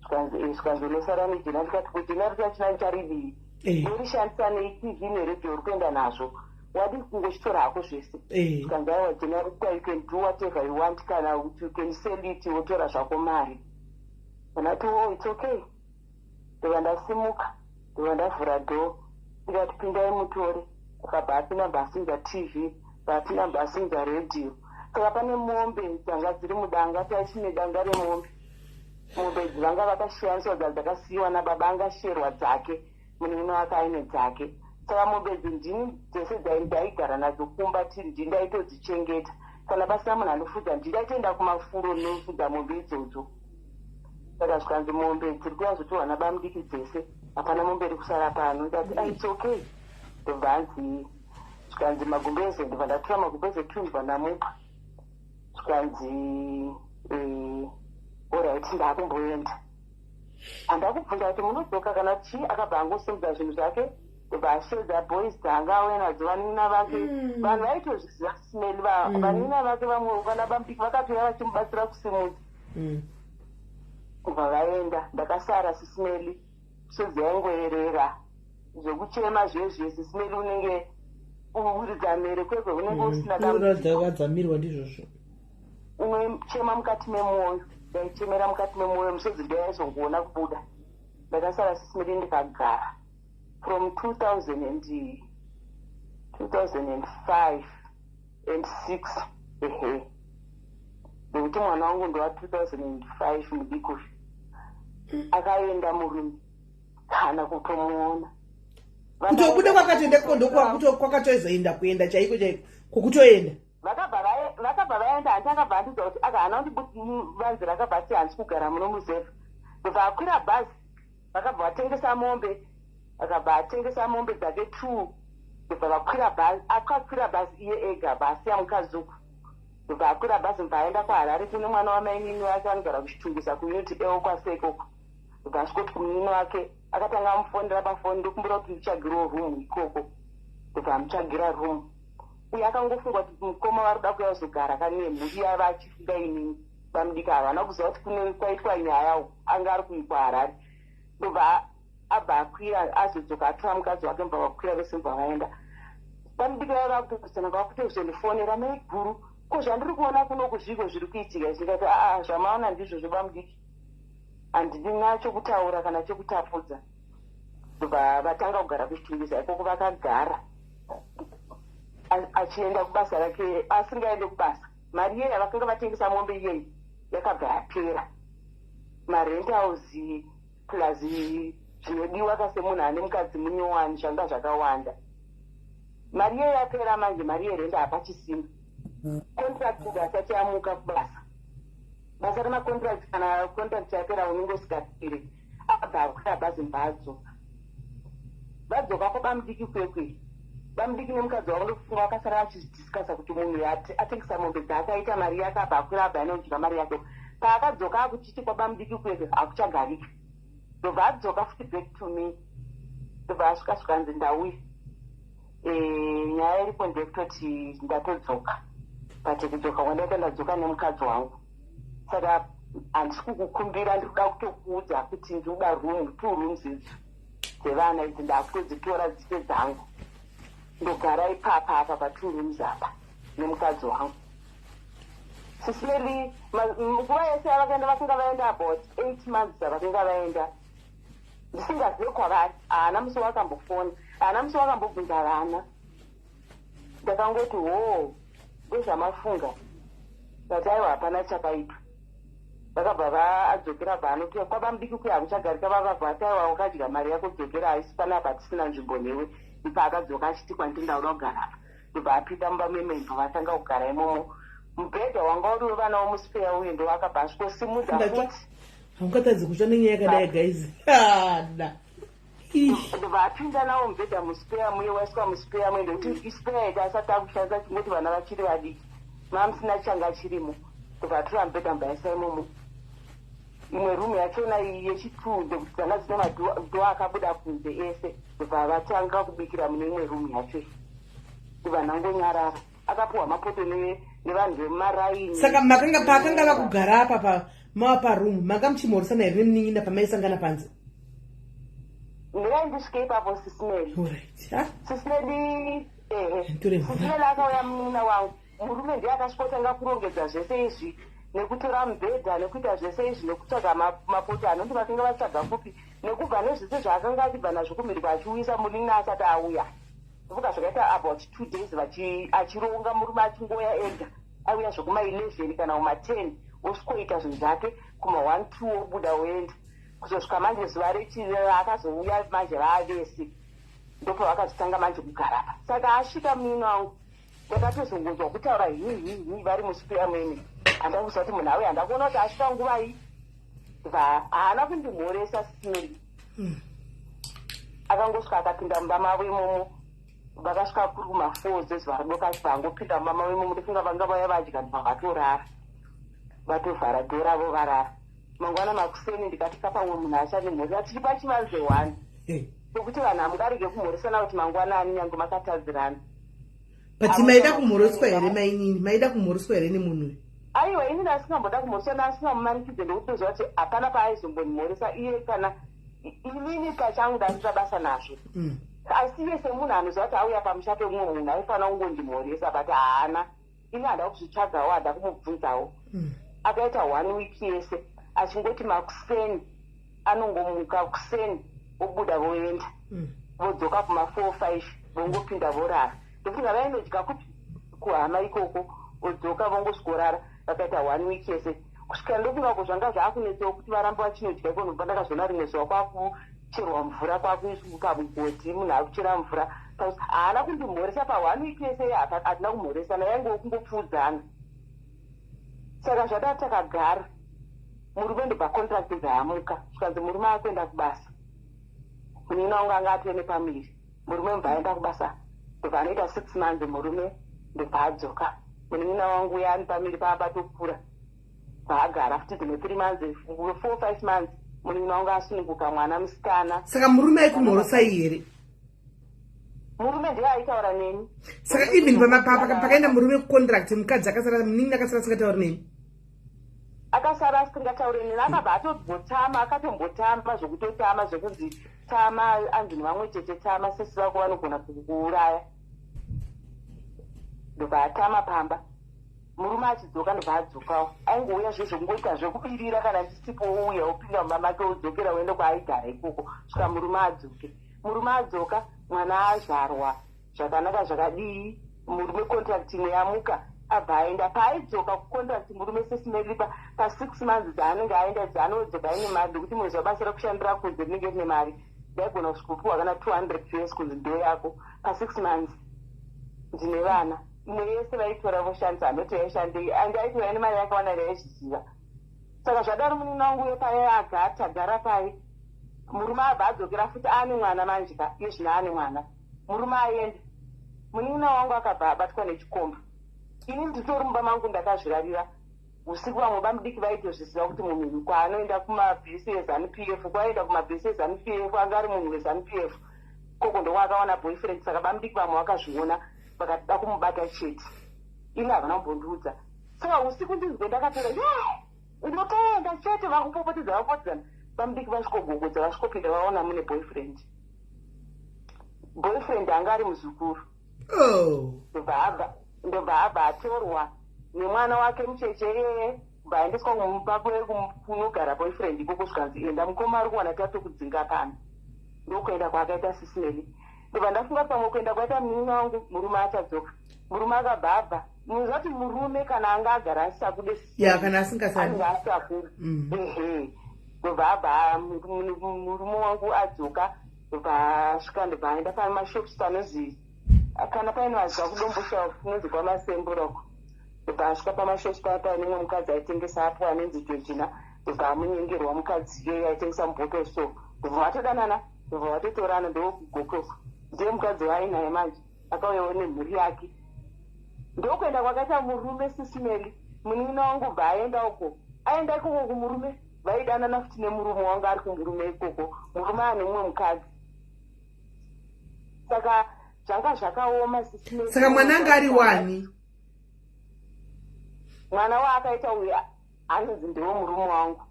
Zvikanzi unosara negenerator. Ndikati kugenerator china nicharivii ndorishandisa neTV neredio uri kuenda nazvo wadi kungochitora hako zvese. Zvikanzi aiwa generator you can do whatever you want kana you can sell it wotora zvako mari. Ndati it's okay. Ndobva ndasimuka ndobva ndavhura dhoo ndikati pindai mutore. Akabva apinda bhasinza TV apinda bhasinza redio. Saka pane mombe dzanga dziri mudanga taichine danga remombe. Mombe idzi vanga vakashiyaniswa dzakasiyiwa nababa angasherwa dzake munini wake aine dzake. Saka mombe idzi ndini dzese ndaigara nadzo kumba tiri ndindaitodzichengeta. Kana pasina munhu anofudza ndindaitoenda kumafuro nofudza mombe idzodzo. Saka zvikanzi mombe dziri kuya zvotorwa nabamudiki dzese hapana mombe iri kusara pano. Ndati it's okay. Ndobva anzi zvikanzi magumbezo ndobva ndatora magumbezo 2 ndobva ndamupa. Zvikanzi alright ndakumboenda. Handakubvunza kuti munodzoka kana chi akabva angosimudza zvinhu zvake ndobva ashedza boys dzanga auya nadzo vanina vake. Vanhu vaitozviziva SIS MELLY vanina vake vamwe vana bamudiki vakatouya vachimubatsira kusimudza. Kubva vaenda ndakasara SIS MELLY sodzi yaingoerera zvokuchema zvezve SIS MELLY unenge uridza mere kwekwe unenge usina kadzamirwa ndizvozvo. Umwe chema mukati memwoyo ndaichemera mukati memwoyo musodzi ndaizongoona kubuda. Ndakasara SIS MELLY ndikagara from 2005 and 6 nekuti mwana wangu ndowa 2005 mudiki akaenda murume kana kutomuona. Kutobuda kwakatoenda kwakatozoenda kuenda chaiko chaiko kokutoenda. Vakabva vaenda handakabva ndidza kuti haana kuti vanzi rakabva ati handisi kugara muno muzevha. Ndobva akwira bhazi vakabva vatengesa mombe akabva atengesa mombe dzake 2 ndobva vakwira bhazi. Akakwira bhazi iye ega bhasi yamukazuku. Ndobva akwira bhazi ndobva aenda kuHarare kune mwana wamainini wake anogara kuchitungisa kuuniti ewo kwasekoko. Ndobva asvikoti kumunini wake akatanga amufondera pafoni ndokumbira kuti ndichagirawo room ikoko. Ndobva amutsvagira room. Uye akangofunga kuti mukoma vari kuda kuya kuzogara kane mhuri yava achifunga inini bamudiki ava havana kuziva kuti kune kwaitwa nyaya anga ari kuikwa Harare. Ndobva abva akwira azodzoka atora mukadzi wake mbva vakwira vese mbva vaenda. Bamudiki vava kutosana kwakutozondifonera mai guru ko zvandiri kuona kuno kuzviko zviri kuitika zvikati zvamaona ndizvo zvobamudiki handidi nachokutaura kana chokutapudza. Ndobva vatanga kugara kuchitungisa ikoko vakagara achienda kubasa rake asingaende kubasa. Mari iyeyi vakanga vatengesa mombe iyeyi yakabva yapera. Marentauzi plus zvinodiwa kasemunhu ane mukadzi munyowani zvanga zvakawanda. Mari iyeyi yapera manje mari yerenda hapachisina. Contract asati amuka kubasa. Basa remacontract kana contract yapera unongosikaire abva akwira bhazi mbadzoka. Vadzoka kwabamudiki kwekwe. Bamudiki nemukadzi wavo ndokufunga vakasara vachidhiskasa kuti munhu atengesa mombe dzaakaita mari yake abva akwira abva anodya mari yake. Paakadzoka akuchiti kwabamudiki kwekwe hakuchagarika. Ndobva adzoka futi back to me. Ndobva asvika anzi ndauya. Nyaya iripo ndekutoti ndatodzoka. But kudzoka kwandaka ndadzoka nemukadzi wangu. Saka handisi kukukumbira ndikuda kutokuudza kuti ndinoda room 2 rooms idzi dzevana idzi ndakutodzitora dzise dzangu. Ndogara ipapa apa pa 2 rooms apa nemukadzi wangu. Sisleri nguva yese yavakaenda vasinga vaenda about 8 months dzavakanga vaenda. Ndisingazive kwavari. Haana musi wakambofona. Haana musi wakambobvunza vana. Ndakangoti ndozvamafunga. Ndati aiwa hapana chakaitwa. Vakabva vaadzokera vanoti kwabamudiki kuya hakuchagarika vakabva ataiwa wakadya mari yako dzokera haisi panapa tisina nzvimbo newe. Ipa akadzoka achiti kwandiri ndauda kugara apa. Ndobva apinda mumba mememba vatanga kugara imomo. Mubhedha wanga uri wevana vomuspeya uye ndo vakabva asvikosimudza futi. Hamukatadzi kutsva nenyaya yakadai guys. Ndobva apinda nawo mubhedha muspeya muye waiswa muspeya muye ndokuti ispeya yake asati akushandisa chingoti vana vachiri vadiki. Mamusina changa chirimo. Ndobva atora mubhedha mbaisa imomo. Imwe rumu yachona yechi2 ndokuti dzanga dzine madhoa akabuda kunze ese. Ndobva vatanga kubikira mune imwe rumu yacho. Ndobva nangonyarara. Akapuhwa mapoto nevanhu vemaraini. Saka makanga pakanga vakugara apa parumu manga muchimhoresana here nemuninina pamaisangana panze? Ndikaindisvike ipapo sisimeli. Sisimeli sisimeli akauya munina wangu. Murume ndiye akasvikotanga kurongedza zvese izvi nekutora mubhedha nekuita zvese izvi nekutsvaga mapoto anoti vakanga vatsvaga kupi nekubva nezvese zvaakanga achibva nazvo kumirwa achiuyisa muninina asati auya. Ndokuti zvakaita about 2 days achironga murume achingoya ega. Auya zvokuma11 kana kuma10 osvikoita zvinhu zvake kuma1-2 obuda oenda. Kuzosvika manje zuva rechiri akazouya manje vaavese. Ndopa vakazotanga manje kugara apa. Saka asvika munina wangu ndakatozongonzwa kutaura hihi vari muspeya mwene. Handava kuziva kuti munhu auya handakuona kuti asvika nguva iyi. Haana kundimhoresa sisimeli. Akangosvika akapinda mumba mavo imomo. Vakasvika kuri kuma4 dzezuva ridoka achibva angopinda mumba mavo imomo ndofunga vanga vauya vadya ndobva vatorara. Vatovhara dhoo ravo varara. Mangwana makuseni ndikati kapamwe munhu achandimhoresa tiri pachivanze 1. Nokuti vanhu hamungarege kumhoresana kuti mangwanani nyange makatadzirana. But maida kumhoreswa here mainini? Maida kumhoreswa here nemunhu? Aiwa ini ndasingamboda kumhoreswa ndasingamumanikidze ndokutoziva kuti hapana paaizomboimhoresa iye kana inini pachangu ndasita basa nazvo. Asi iye semunhu anoziva kuti auya pamusha pemumwe munhu aifanira kungondimhoresa but haana. Ini handa kuzvitsvagawo handa kumubvunzawo. Akaita 1 week yese achingoti makuseni anongomuka kuseni obuda voenda. Vodzoka kuma4-5 vongopinda vorara. Ndofunga vaindodya kuti kuhama ikoko odzoka vongosvorara. Vakaita 1 week yese kusvika ndofunga ko zvanga zvaakunetsewo kuti varambe vachinodya iko nobva ndakazona rimwe zuva kwakucherwa mvura kwakuisuka mugoti munhu akuchera mvura. Haana kundimhoresa pa1 week yese hatina kumhoresana yaingewo kungopfuudzana. Saka zvadati takagara murume ndobva contract dzayamuka zvikanzi murume akuenda kubasa. Munina wangu anga atove nepamiri. Murume mbva aenda kubasa ndobva anoita 6 months murume ndobva adzoka. Munina wangu yaani pamiri paabatokura vaagara futi dzimwe 3 months 4-5 months munina wangu asununguka mwana musikana. Saka murume aikumhoresai here? Murume ndiye aitaura neni. Saka even pakaenda murume kucontract mukadzi akasara muninina akasara asingatauri neni? Akasara asingatauri neni akabva atombotama akatombotama zvokutotama zvokunzi tama anzini vamwe chete tama sesi vako vanogona kuuraya. Ndobva atama pamba. murume achidzoka ndobva adzokawo. Aingouya zvezvokungoita zvekubirira kana ndisipo wouya upinda mumba make udzokera uende kwaaigara ikoko svika murume adzoke. Murume adzoka mwana azvarwa zvakanaka zvakadii, murume contract imwe yamuka abva aenda. Paaidzoka kucontract murume sesimeli pa6 months dzaanenge aenda dzaanodzoka aine mari ndokuti mwezi wabasa rekushandira kunze rinenge rine mari ndaigona kusvikopiwa kana 200 US kunzi ndo yako pa6 months. Ndine vana imwe yese vaitora voshandisa handoti yaishandei andi aitora ine mari yakawanda ndaizviziva. Saka zvadaro munina wangu wepaya agara pai murume abva adzokera futi ane mwana manje ka iye zvino ane mwana. Murume aenda munina wangu akabva abatwa nechikomba. Ini nditori mumba mangu ndakazvirarira usiku vamwe vamudiki vaitozviziva kuti munhu kwaanoenda kumabhisi eZANU-PF kwaenda kumabhisi eZANU-PF anga ari munhu weZANU-PF koko ndo wakawana boyfriend. Saka vamudiki vamwe vakazviona vakada kumubata chete. Ini havana kumbondiudza. Saka usiku ndizwe ndakatora unotoenda chete vakupopotedzana. Vamudiki vasvikogogodza vasvikopinda vaona mune boyfriend. Boyfriend anga ari muzukuru. Ndobva abva atorwa nemwana wake mucheche iyeye kubva aendeswa kumumba kunogara boyfriend ikoko zvikanzi enda mukoma ari kuwana tatokudzinga pano. Ndokuenda kwaakaita sisimeli. Ndobva ndafunga pamwe kuenda kwaita munina wangu murume achadzoka. Murume akabva abva muziva kuti murume kana anga agara asisakude kana asingasani asakuru. Ndobva abva murume wangu adzoka ndobva asvika ndobva aenda pamashops panozi kana paine vaziva kudombosha kunonzi kwamasemburoko. Ndobva asvika pamashops paya paine mumwe mukadzi aitengesa apo anonzi Georgina. Ndobva amunyengerwa mukadzi iyoyo aitengesa mubotoso. Ndobva vatodanana ndobva vatotorana ndokugokoko. Ndiye mukadzi waainaye manje akauyawo nemhuri yake. Ndokuenda kwakaita murume sisimeli. Munina wangu bva aenda uko aenda ikoko kumurume vaidanana futi nemurume wanga ari kumurume ikoko. Murume ane mumwe mukadzi. Saka zvanga zvakaoma sisimeli. Saka mwana anga ari wani? Mwana waakaita uyu anonzi ndiwo murume wangu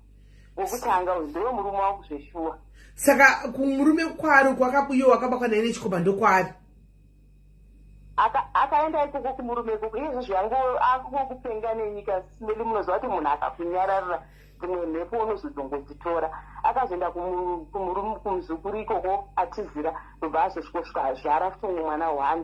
wokutanga uyu ndiwo murume wangu zveshuwa. Saka kumurume kwari kwakabuyiwa wakabakwa naye nechikomba ndokwari? Akaenda ikoko kumurume ikoko izvo zvangu akukupenga nenyika sisimeli. Munoziva kuti munhu akakunyararira dzimwe mhepo unozodongodzitora. Akazoenda kumuzukuru ikoko atizira ndobva azosvika zvara futi umwe mwana 1.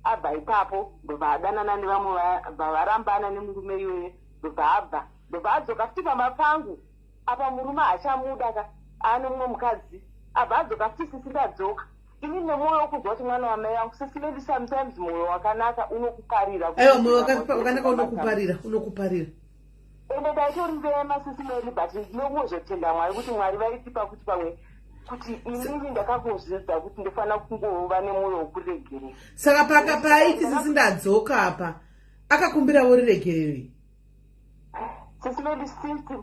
Abva ipapo ndobva adanana nevamwe varambana nemurume iyoyo. Ndobva abva ndobva adzoka futi pamapangu apa murume hachamuda ka ane mumwe mukadzi. Abva adzoka futi sisindadzoka. Ini nemwoyo wokuzwa kuti mwana wamai wangu sisimeli sometimes mwoyo wakanaka unokuparira. Aiwa mwoyo wakanaka unokuparira. Ende ndaitori mbema sisimeli but ndinongozotenda Mwari kuti Mwari vaitipa kuti pamwe kuti inini ndakakuzvidza kuti ndofana kungova nemwoyo wokuregerera. Saka paiti sisindadzoka apa akakumbirawo riregererei? Sisimeli since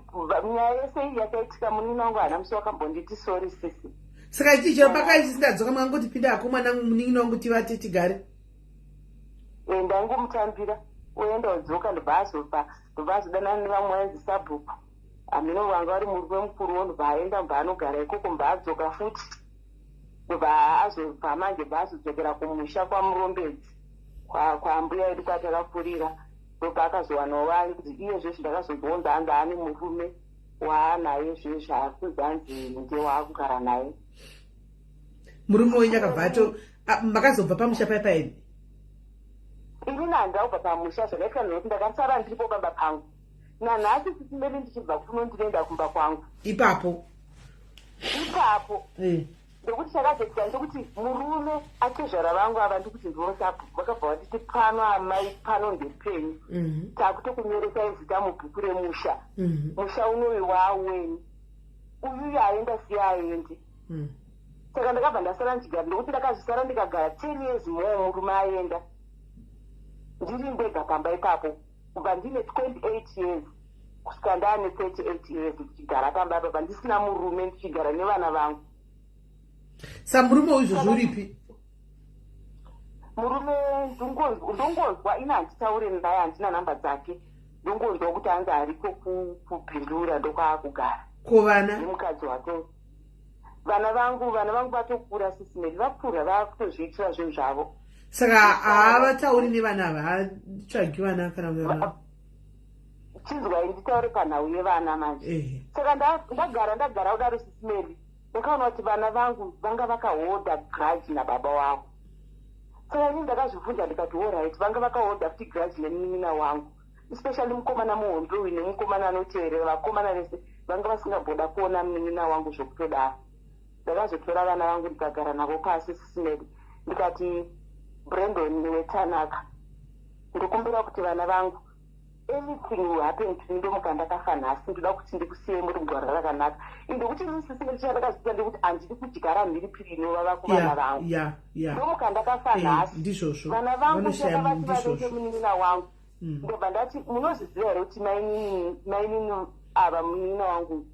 nyaya yese iyi yakaitika munina wangu hana musi wakambonditi sori sisi. Saka ichichero pakaiti sindadzoka mwangoti pinda hako mwana munina wangu tivate tigare. Ndaingomutambira oenda odzoka ndobva azodanana nevamwe vainzi sabhuku. Amino vanga vari murume mukuru ndobva aenda mbva anogara ikoko mbva adzoka futi. Ndobva azobva manje mbva azodzokera kumusha kwamurombedzi kwambuya edu kwatakakurira. Ndobva akazowanawo vanhu kuti iye zvezvo ndakazozonza anga ane murume waanaye zvezvo akuzanzi ndewaakugara naye. Murume wenyu akabvato makazobva pamusha paya paini? Ini handabva pamusha zvakaitwa nekuti ndakasara ndiripo baba pangu. Nanhasi sisimeli ndichibva kuno ndinoenda kumba kwangu. Ipapo ndokuti chakazoita ndokuti murume atezvara vangu ava ndikuti ndivosabhuku vakabva vatiti pano amai pano ndepenyu. Takutokunyoresai zita mubhuku remusha. Musha unoyu waawenyu uyuyu aenda siye aende. Saka ndakabva ndasara ndichigara ndokuti ndakazvisara ndikagara 10 years mwoyo murume aenda ndiri ndega pamba ipapo kubva ndine 28 years kusvika ndaane 38 years ndichigara pamba ipapo ndisina murume ndichigara nevana vangu. Samurume uyu zvuripi? Murume ndongonzwa ina handitaure naye handina nhamba dzake. Ndongonzwa kuti anzi ariko kupindura ndokwaakugara. Ko vana? Nemukadzi wake. Vana vangu vatokura sisimeli vakura vakutozviitira zvinhu zvavo. Saka havatauri nevana ava hatsvagi vana kana chinzwai nditaure panhau yevana manje. Saka ndagara kudaro sisimeli, ndakaona kuti vana vangu vanga vakahodha grudge nababa wavo. Saka ini ndakazvibvunza ndikati alright, vanga vakahodha futi grudge nemuninina wangu, especially mukomana muhombe uyu nemukomana anoteerera. Vakomana vese vanga vasingabhoda kuona muninina wangu zvokutodaro. Ndakazotora vana vangu ndikagara navo pasi sisimeli, ndikati Brandon newetanaka, ndikumbira kuti vana vangu, anything will happen to me ndomuka ndakafa nhasi, ndoda kuti ndikusiye muri mugwara rakanaka. Ndikuti ini sisimeli chandakazviita ndekuti handidi kudyara mhiripiri inovava kuvana vangu. Ndomuka ndakafa nhasi, vana vangu ndakavati vavete muninina wangu. Ndobva ndati munozviziva here kuti mainini ava muninina wangu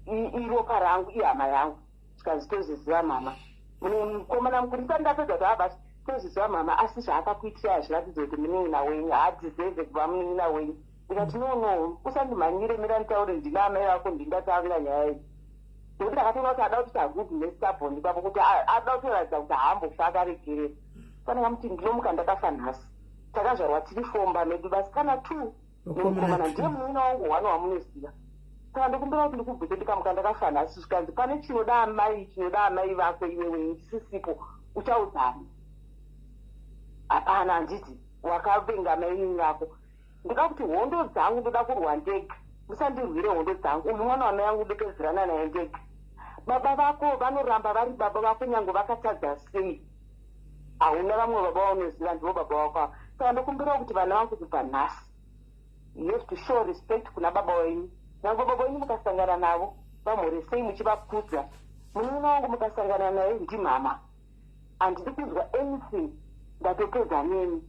iropa rangu, ihama yangu. Tikazi tozviziva mama. Mukomana mukuru ndisati ndapedza kuti basi tozviziva mama, asi zvaakakuitira hazviratidza kuti muninina wenyu haadhizevhe kuva muninina wenyu. Ndikati no, usandimhanyire mira nditaure ndina amai vako ndingatanga nyaya iyi. Ndokuti ndakatoona kuti ada kuti agudhine stabhoni papo kuti ada kutoratidza kuti haambofa akaregerera. Pandakamuti ndinomuka ndakafa nhasi. Takazvarwa tiri fomba medu basi kana 2 nemukomana ndiye muninina wangu 1 wamunoziva. Saka ndikumbira kuti ndikubvute ndikamuka ndakafa nhasi, zvikanzi pane chinoda amai vako iwewe ndisisipo, uchaudzani? Hapana, handiti wakavenga mainini vako. Ndida kuti hondo dzangu ndoda kurwa ndega, musandirwire hondo dzangu. Uyu mwana wamai yangu ndopedzerana naye ndega. Baba vako vanoramba vari baba vako nyange vakatadza sei. Hauna vamwe baba vaunoziva, ndivo baba vako. Saka ndokumbira kuti vana vangu kubva nhasi, you have to show respect kuna baba wenyu. Nyange baba wenyu mukasangana navo vamhore sei muchivakudza, muninina wangu mukasangana naye ndimama. Handidi kunzwa anything, ndatopedza nemi.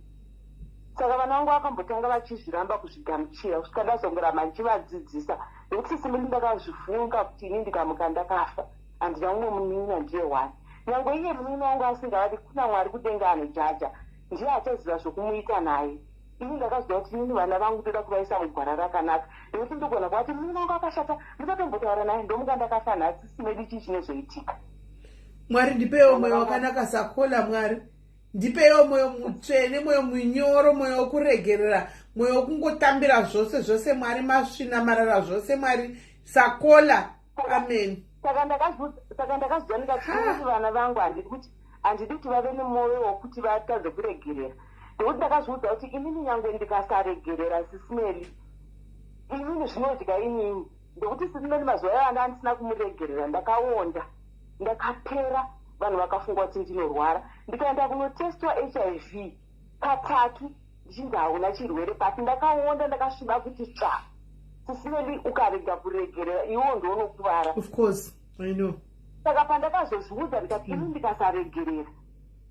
Saka vana vangu vakambotanga vachizviramba kuzvigamuchira kusvika ndazongoramba ndichivadzidzisa. Nekuti sisimeli ndakazvifunga kuti ini ndikamuka ndakafa, handina umwe muninina ndiye 1. Nyange iye muninina wangu asingavati kuna Mwari kudenga anojaja, ndiye achaziva zvokumuita naye. Ini ndakaziva kuti ini vana vangu toda kuvaisa mugwara rakanaka. Nekuti ndogona kuva kuti muninina wangu akashata, ndakatombotaura naye ndomuka ndakafa nhasi, sisimeli chii chinozoitika. Mwari ndipewo mwoyo wakanaka sakola. Mwari ndipewo mwoyo mutsvene, mwoyo munyoro, mwoyo wokuregerera, mwoyo wokungotambira zvose. Mwari masvina marara zvose. Mwari sakola. Amen. Saka ndakazviza ndikati vana vangu handidi kuti vave nemwoyo wokuti vatadze kuregerera. Ndokuti ndakazviudza kuti inini nyange ndikasaregerera sisimeli, inini zvinodya inini. Ndokuti sisimeli mazuva ayanda handisina kumuregerera, ndakaonda, ndakapera. Vanhu vakafunga kuti ndinorwara, ndikaenda kunotestwa HIV katatu ndichinzi hauna chirwere, basi ndakaonda ndakasviba kuti tsva. Sisimeli ukarega kuregerera iwo ndounokuvara. Of course, I know. Saka pandakazozviudza ndikati ini ndikasaregerera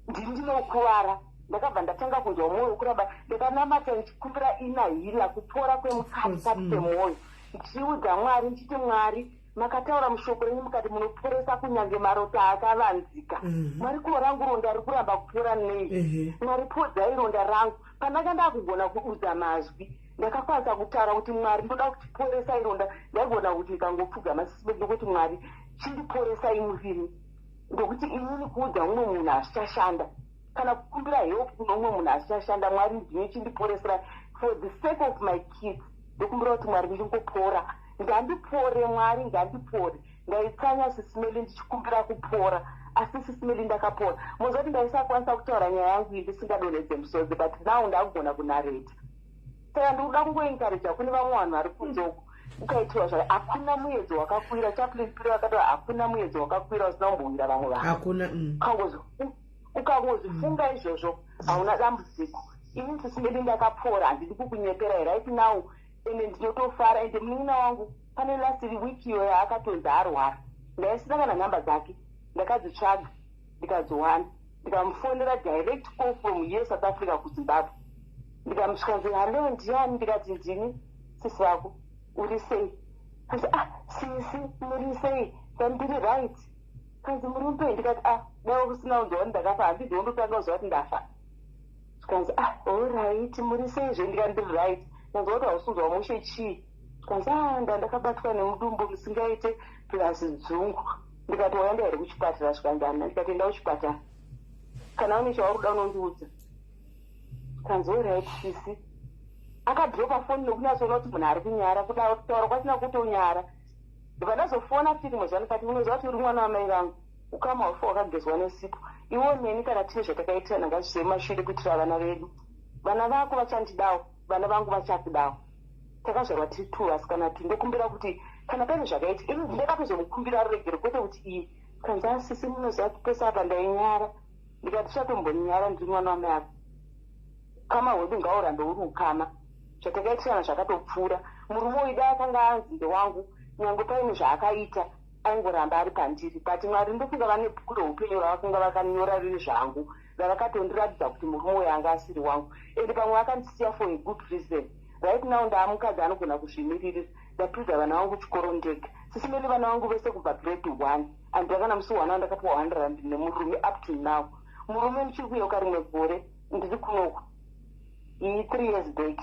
ndinokuvara, ndakabva ndatanga kunzwa mwoyo kuramba ndikanamata ndichikumbira ina hila kupora kwemukati kwemwoyo, ndichiudza Mwari ndichiti Mwari makataura mushoko renyu mukati munoporesa kunyange marota akavanzika. Mwari ko rangu ronda riri kuramba kupora nei. Mwari podzai ronda rangu. Pandakanda kugona kuudza mazwi ndakakwanisa kutaura kuti Mwari ndoda kutiporesa ironda, ndaigona kuti ikangopfugama sisimeli ndokuti Mwari chindiporesai murimi. Ndokuti inini kuudza mumwe munhu hazvichashanda, kana kukumbira help kuno mumwe munhu hazvichashanda. Mwari ndine chindiporesera for the sake of my kids. Ndokumbira kuti Mwari ndingopora, ngandipore Mwari, ngandipore. Ndaitsanya sisimeli ndichikumbira kupora, asi sisimeli ndakapora. Mozoti ndaisakwanisa kutaura nyaya yangu ndisingadonhedze musodzi, but now ndakugona kunareta. Saka ndikuda kungoencouragea kune vamwe vanhu vari kunzoko, ukaitiwa zvake hakuna muedzo wakakwira. Chaplain Piri vakataura hakuna muedzo wakakwira usina kumbowira vamwe vanhu. Hakuna. Ukangozvifunga izvozvo hauna dambudziko. Ini sisimeli ndakapora, handidi kukunyepera right now, ende ndinotofara. Ende muninina wangu pane last week iyo yaakatonzi arwara, ndaisangana nhamba dzake, ndakadzitsvaga ndikadziwana, ndikamufonera direct call from here South Africa kuZimbabwe. Ndikamusvika nzi halo ndiani, ndikati ndini sisi vako, uri sei? Kanzi sisi muri sei? Ndandiri right. Kanzi muri upei? Ndikati dai kusina kunzwa ndakafa, handidi wondotanga kuzwa kuti ndafa. Kanzi alright, muri seizve? Ndikati ndiri right. Kanzi woti hausunzwa mushe chii? Kanzi ndakabatwa nemudumbu musingaite plus dzungu. Ndikati waenda here kuchipatara? Zvikanzana. Ndikati enda kuchipatara, kana une chauri uda unondiudza. Kanzi alright sisi. akadropa foni nokunyatsona kuti munhu ari kunyara kutaura kwasina kutonyara. Ndibva ndazofona firimu zvanikati unoziva kuti uri mwana wamai vangu ukama hwefo wakagezwa nesipo. Iwo neni kana tine zvatakaitirana ngazvisemashure kuitira vana vedu. Vana vako vachandidawo, vana vangu vachakudawo. Takazvarwa tiri 2 vasikana 2. Ndokumbira kuti kana pane zvakaitika ini ndakatozomukumbira ruregero kwete kuti iyi kanzasisi munoziva kuti pese apa ndainyara ndikati zvatombonyara ndiri mwana wamai ako. Kama hwedu ngaurambe uri ukama. Zvatakaitirana zvakatopfuura. Murume uyu dai akanga anzi ndewangu nyange paine zvaakaita aingoramba ari pandiri. But Mwari ndofunga vane bhuku reupenyu ravakanga vakanyora riri zvangu ravakatondiratidza kuti murume uyu anga asiri wangu. Ende pamwe akandisiya for a good reason. Right now ndaamukadzi anogona kuzvimiririra. Ndapinza vana vangu chikoro ndega. Sisimeli vana vangu vese kubva grade 1. Andakana musi 1 ndakapiwa 100 rand nemurume up to now. Murume ndichiri kuyeuka rimwe gore ndiri kunoko. Iyi 3 years back.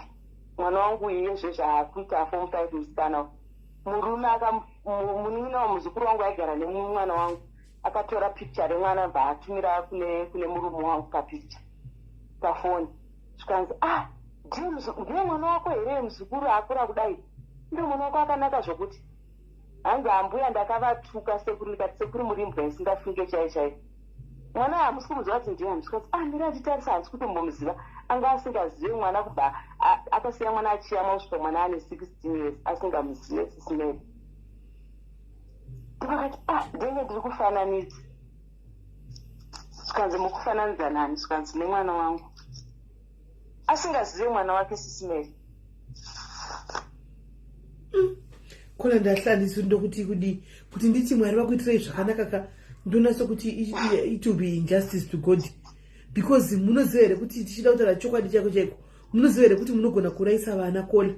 Mwana wangu iye zvezvaakuita form 5 musikana. Murume muninina wamuzukuru wangu aigara nemwana wangu akatora picture remwana bvaatumira kune murume wangu papicture pafoni. Zvikanzi ndiye mwana wako here muzukuru akura kudai? Ndiye mwana wako akanaka zvokuti hanzi ambuya ndakavatuka sekuru ndikati sekuru muri mbwa isingafunge chaiyo. Mwana hamusi kumuziva kuti ndiye hamusi ndira nditarisa handisi kutombomuziva. Anga asingazive mwana kubva akasiya mwana achiyamwa kusvika mwana ane 16 years asingamuzive sisimeri. Ndakati ndenge ndiri kufananidza. Zvikanzi mukufananidza nani? Zvikanzi nemwana wangu asingazive mwana wake sisimeri. Kola ndahlanisa ndokuti kuti nditi Mwari vakuitirai zvakanaka ka ndonasa kuti it will be injustice to God. Because munoziva here kuti tichida kutaura chokwadi chako chaiko munoziva here kuti munogona kuraisa vana Kola.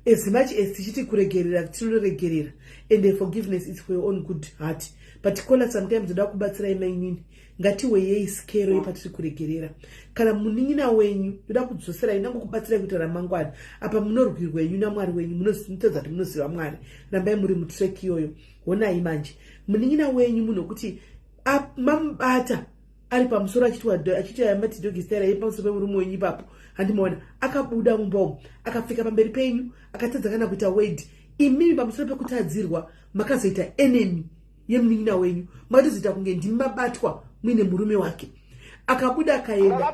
As much as tichiti kuregerera tinoregerera and the forgiveness is for your own good heart. But Kola sometimes ndoda kubatsirai mainini ngatiweyei skero yepatiri kuregerera. Kana muninina wenyu ndoda kudzoserai nangu kubatsirai kuita ramangwana apa munorwirwa yenyu naMwari wenyu munotedza kuti munoziva Mwari. Rambai muri mutrack iyoyo. Honai manje muninina wenyu munhu kuti mamubata ari pamusoro achiti ayambati dogistera yepamusoro pemurume wenyu ipapo handimaona akabuda mumba akapfeka pamberi penyu akatadza kana kuita word imimi pamusoro pekutadzirwa makazoita enemy yemuninina wenyu makatozoita kunge ndimi mabatwa muine murume wake akabuda akaenda.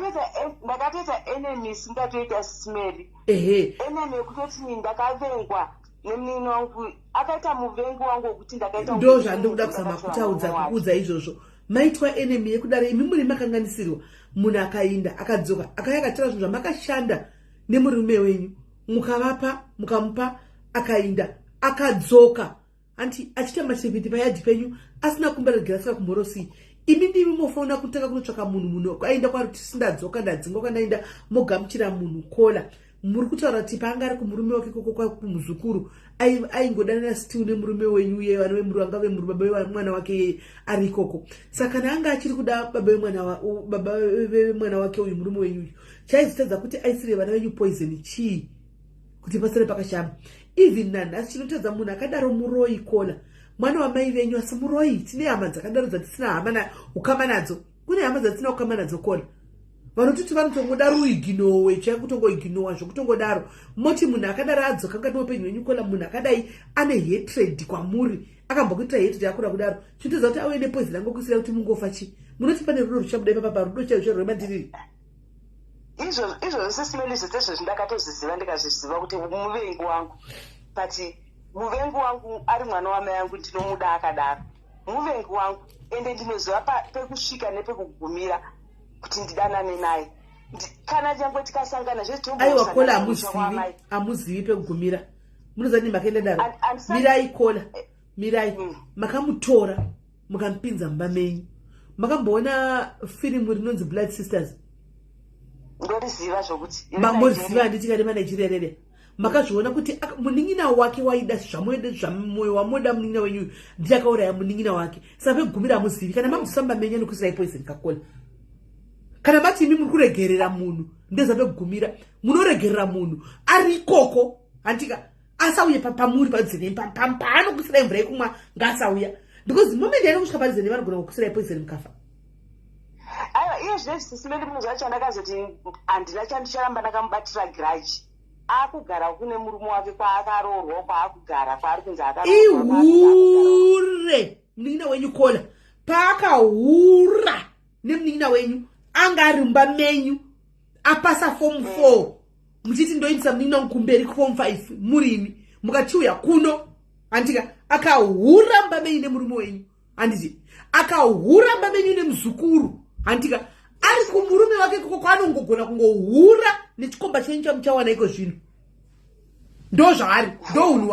Ndakatoita enemy singatoita sisimeri. Enemy yekutoti ndakavengwa nemuninina wangu akaita muvengi wangu wekuti ndakaita ndo zvandokuda kuzama kuudza izvozvo. Maitwa enemy yekudara imi muri makanganisirwa. Munhu akainda akadzoka akaya akatara zvinhu zvamakashanda nemurume wenyu mukavapa mukamupa akainda akadzoka anti achita machepiti payadhi penyu asina kumbaregera saka kumorosi. Imi ndimi mofauna kutanga kunotsvaka munhu aenda kwari kuti sindadzoka ndadzingoka ndaenda mogamuchira munhu Kola. Muri kutaura kuti paanga ari kumurume wake koko kumuzukuru aingodanana still nemurume wenyu iye vanove angave baba wemwana wake ari ikoko. Saka kana anga achiri kuda baba wemwana wake uyu murume wenyu uyu chaizotadza kuti aisire vana venyu poison chii kuti pasare pakashama. Even nanhasi chinotadza munhu akadaro muroi Kola mwana wamai venyu asi muroi. Tine hama dzakadaro dzatisina hama ukama nadzo. Kune hama dzatisina ukama nadzo Kola. Vanotiti vanotongodaro uiginowe chakutongoiginowa zvokutongodaro moti munhu akadaro adzoka ngati upenyu hwenyu Kola munhu akadai ane hatred kwamuri akambokuitira hatred yakura kudaro chinotoza kuti auye nepoison angokuisira kuti mungofa chi. Munoti pane rudo ruchabudai papa rudo chaizvo rwemandiriri. Izvo sisimeli zvese zvindakatozviziva ndikazviziva kuti muvengi wangu but muvengi wangu ari mwana wamai angu ndinomuda akadaro muvengi wangu ende ndinoziva pekusvika nepekugumira kuti ndidanane naye. Kana changwe tikasangana aiwa Kola amuzivi pekugumira. Munoziva ndini makaenda daro mirai Kola mirai makamutora mukamupinza mumba menyu. Makamboona firimu rinonzi Blood Sisters? Ndoriziva zvokuti mamoriziva handiti kari maNigeria rere. Makazviona kuti munin'ina wake waida zvamoyo wamoda munin'ina wenyu ndiakauraya munin'ina wake saka pekugumira amuzivi. Kana mamuzosamba menya nokuisirai poison kaKola. Kana mati imi muri kuregerera munhu ndeza pekugumira munoregerera munhu ari ikoko handika asauye pamuri padzine paanokusirai mvura yekumwa ngaasauya because moment yaari kusvika padzine vanogona kukusirai poison mukafa. Aiwa iye zvinezvi sisimeli munhu zvacho ndakazoti handina chandicharamba ndakamubatira grudge akugara kune murume wake kwaakaroorwa kwaakugara kwaari kunzi ihure muninina wenyu Kola paakahura nemuninina wenyu anga ari mumba menyu apasa form 4 muchiti ndoindisa muninina wangu kumberi kuform 5 murimi mukachiuya kuno handika akahura mumba menyu nemurume wenyu handiti akahura mumba menyu nemuzukuru handika ari kumurume wake koko kwaanongogona kungohura nechikomba chenyu chamuchawana iko zvino ndo zvaari ndo unhu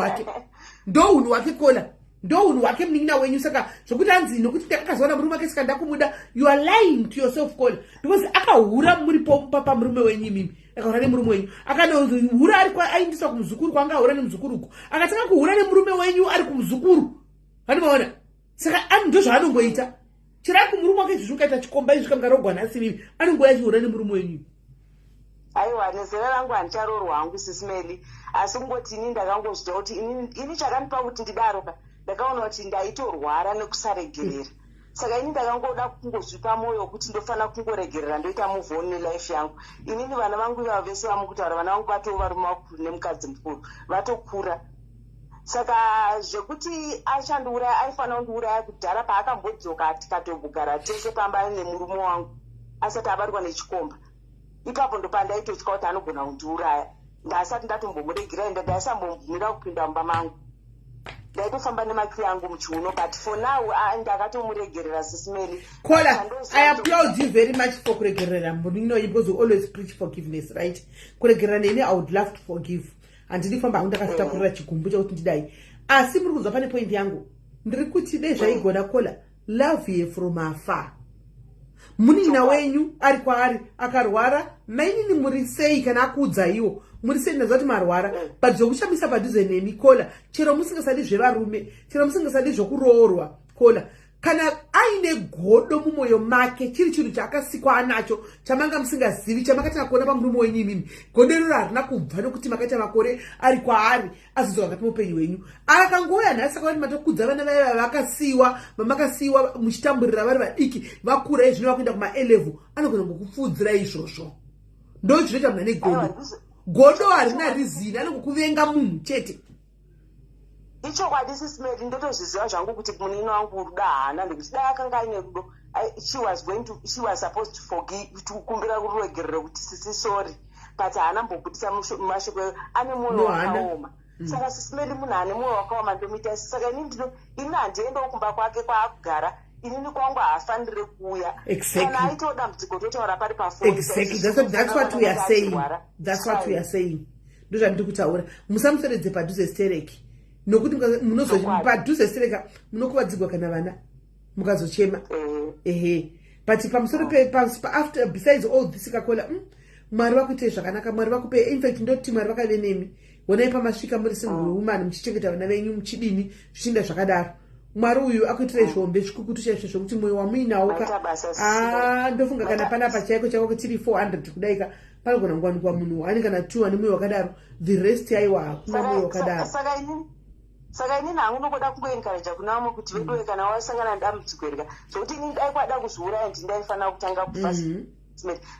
wake Kola ndo unhu wake muninina wenyu. Saka zvokuti anzi nokuti ndakakazoona murume wake saka ndakumuda, you are lying to yourself Kola, because akahura muripo papa murume wenyu imimi akahura nemurume wenyu akanohura ari aindiswa kumuzukuru kwanga ahura nemuzukuruku akatanga kuhura nemurume wenyu ari kumuzukuru hanimaona. Saka ani ndo zvaanongoita chiri ari kumurume wake izvizvi ukaita chikomba izvi kamgarogwana asi mimi anongoya achihura nemurume wenyu. Aiwa, nezera rangu handicharoorwa hangu SIS MELLY, asi kungoti ini ndakangozvita kuti ini chakanipa kuti ndidaroka ndakaona kuti ndaitorwara nekusaregerera. Saka ini ndakangoda kungozvipa moyo kuti ndofana kungoregerera ndoita move on nelife yangu. Inini vana vangu ivavo vese vamukutaura vana vangu vatoo varume vakuru nemukadzi mukuru vatokura. Saka zvekuti achandiuraya aifanira kundiuraya kudhara paakambodzoka tikatogara tese pamba nemurume wangu asati abatwa nechikomba. Ipapo ndo pandaitotya kuti anogona kundiuraya. Ndasati ndatombomuregerai ndaisambomubvumira kupinda mumba mangu. Ndaitofamba nemakiri angu muchiuno, but for now ndakatomuregerera SIS MELLY. Kola, I applaud you very much for kuregerera muninina because you always preach forgiveness, right? Kuregerera neni I would love to forgive. Andinifamba hangu ndakazvitakurira chigumbu chekuti ndidai. Asi muri kuzwa pane point yangu. Ndiri kuti dai zvaigona Kola, love ye from afar. Muninina wenyu ari kwaari akarwara, mainini muri sei kana akuudza iwo muri sei ndazvati marwara, but zvokushamisa padhuze nemi Kola, chero musingasadi zvevarume, chero musingasadi zvokuroorwa Kola, kana aine godo mumwoyo make chiri chinhu chaakasikwa anacho chamanga musingazivi chamakatanga kuona pamurume wenyu imimi, godo iroro harina kubva nokuti makaita makore ari kwaari azozwa ngati muupenyu hwenyu. Akangouya nhasi saka kuti matokudza vana vaya vakasiyiwa, mamakasiyiwa muchitamburira vari vadiki vakura izvino vakuenda kuma-A-level, anogona kukupfudzira izvozvo. Ndo zvinoita munhu ane godo. Godo harina rizini, anongokuvenga munhu chete. Ichokwadi SIS MELLY ndotozviziva zvangu kuti muninina wangu ruda haana, nekuti dai akanga aine rudo she was supposed to forgive, kukumbira kuregerera kuti sisi sorry, but haana mbobudisa mashoko, ane mwoyo wakaoma. Saka SIS MELLY munhu ane mwoyo wakaoma ndomuita. Saka ini handiendawo kumba kwake kwaakugara, inini kwangu haafanire kuuya. Kana aitawo dambudziko totaura pari pafoni. Exactly, that's what we are saying. That's what we are saying. Ndo zvandiri kutaura. Musamusoredze padhuze stereki. Nokuti padhuze stereka munokuvadzigwa kana vana mukazochema. But pamusoro after besides all this Kola, Mwari vakuite zvakanaka, Mwari vakupe, in fact ndoti Mwari vakave nemi. Wonai pamasvika muri single woman muchichengeta vana venyu muchidini zvichinda zvakadaro. Mwari uyu akuitira zvombe zvikukutu chaizvo zvokuti mwoyo wamuinawo ndofunga kana panapa chaiko chako tiri 400 kudaika panogona kuwanikwa munhu ane kana 2 ane mwoyo wakadaro, the rest aiwa hakuna mwoyo wakadaro. Saka inini hangu nokoda kungoencourage kuna vamwe kuti vedowe kana wasangana nedambudziko rega zvokuti inini dai kwada kuzouraya ndaifanira kutanga kufa.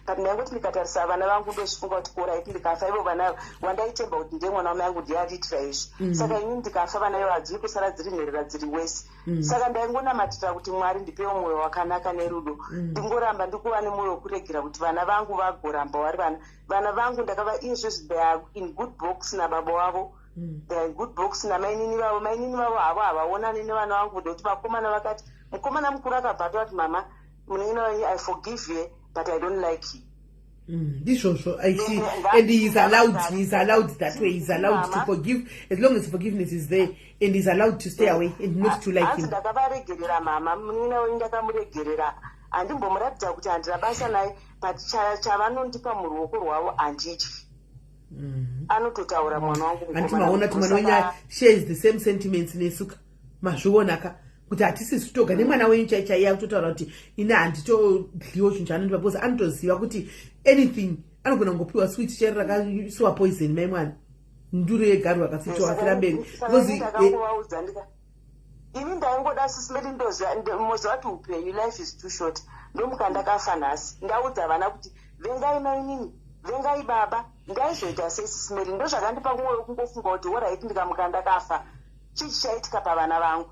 But ndangoti ndikatarisa vana vangu ndozvifunga kuti korai ndikafa ivo vana wandaitemba kuti ndiye mwana wamai angu ndiyandiitira izvi. Saka inini ndikafa vana ivo hadziri kusara dziri nherera dziri wese. Saka ndaingonamatira kuti Mwari ndipewo mwoyo wakanaka nerudo, ndingoramba ndikuva nemwoyo wekuregera kuti vana vangu vagoramba vari vana vangu ndakava izvozvi they are in good books nababa wavo, they are in good books namainini vavo havo havaonani nevana vangu, ndokuti vakomana vakati, mukomana mukuru akabva ati mama muninina wenyu I forgive you but I don't like you. I see. And he's allowed that way. He's allowed to forgive as long as forgiveness is there, and he's allowed to stay away and not to like him. Ndakavaregerera mama muninina wenyu ndakamuregerera, handimbomuratidza kuti handina basa naye, but chavanondipa muruoko rwavo handidyi. Anototaura mwana wangu antimaona kuti mwana wenyu shares the same sentiments nesuka mazvionaka kuti hatisi kutoga nemwana wenyu chaichaiya kutotaura kuti ine handitodliwo chinhu chaanondipa because anotoziva kuti anything anogona kungopiwa switch chero rakaisiwa poison mai mwana nduru yegaru akasitoa afira mberi. Ini ndaingoda SIS MELLY moziva kuti upenyu life is too short. Ndomuka ndakafa nhasi ndaudza vana kuti vengai mainini, vengai baba, ndaizoita sesisimeri ndo zvakandipa mwoyo kungofunga kuti oraiti ndikamuka ndakafa chii chaitika pavana vangu.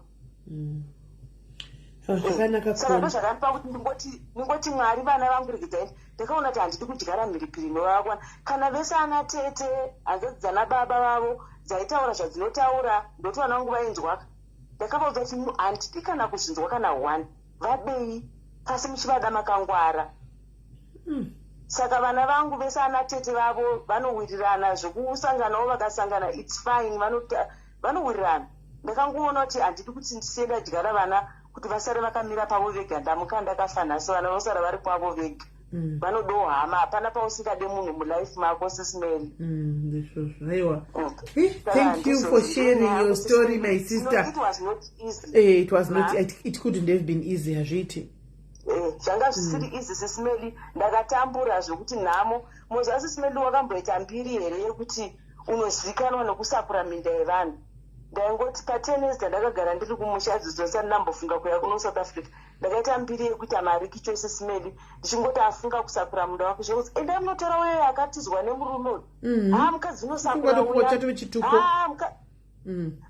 Saka ndo zvakandipa kuti ndingoti Mwari vana vangu regedzai. Ndakaona kuti handidi kudyara mhiripiri inovakwana kana vese ana tete hanzvadzi dzana baba vavo dzaitaura zvadzinotaura ndoti vana vangu vainzwaka. Ndakavaudza kuti handidi kana kuzvinzwa kana 1 vadei pasi muchivada makangwara. Saka vana vangu vese ana tete vavo vanowirirana zvokusanganawo vakasangana it's fine vanowirirana. Ndakangoona kuti handidi kuti ndisienda dyara vana kuti vasare vakamira pavo vega ndamuka ndakafa nhasi vana vosara vari kwavo vega. Vanodawo hama hapana pausingade munhu mulife mako sisimeli. Aiwa. Thank you for sharing your story, my sister. It was not easy. It was not. It couldn't have been easy, hazviti. Zvanga zvisiri easy sisimeli. Ndakatambura zvokuti nhamo muzasi sisimeli wakamboita mbiri here yekuti unozivikanwa nokusakura minda yevanhu. Ndaingoti pa10 years ndakagara ndiri kumusha dzidzosa ndambofunga kuya kuno South Africa. Ndakaita mbiri yekuita mariki choice simeli ndichingoti afunga kusakura munda wako zvokuti enda munotora wewe akatizwa nemurume uyu. Mukadzi unosakura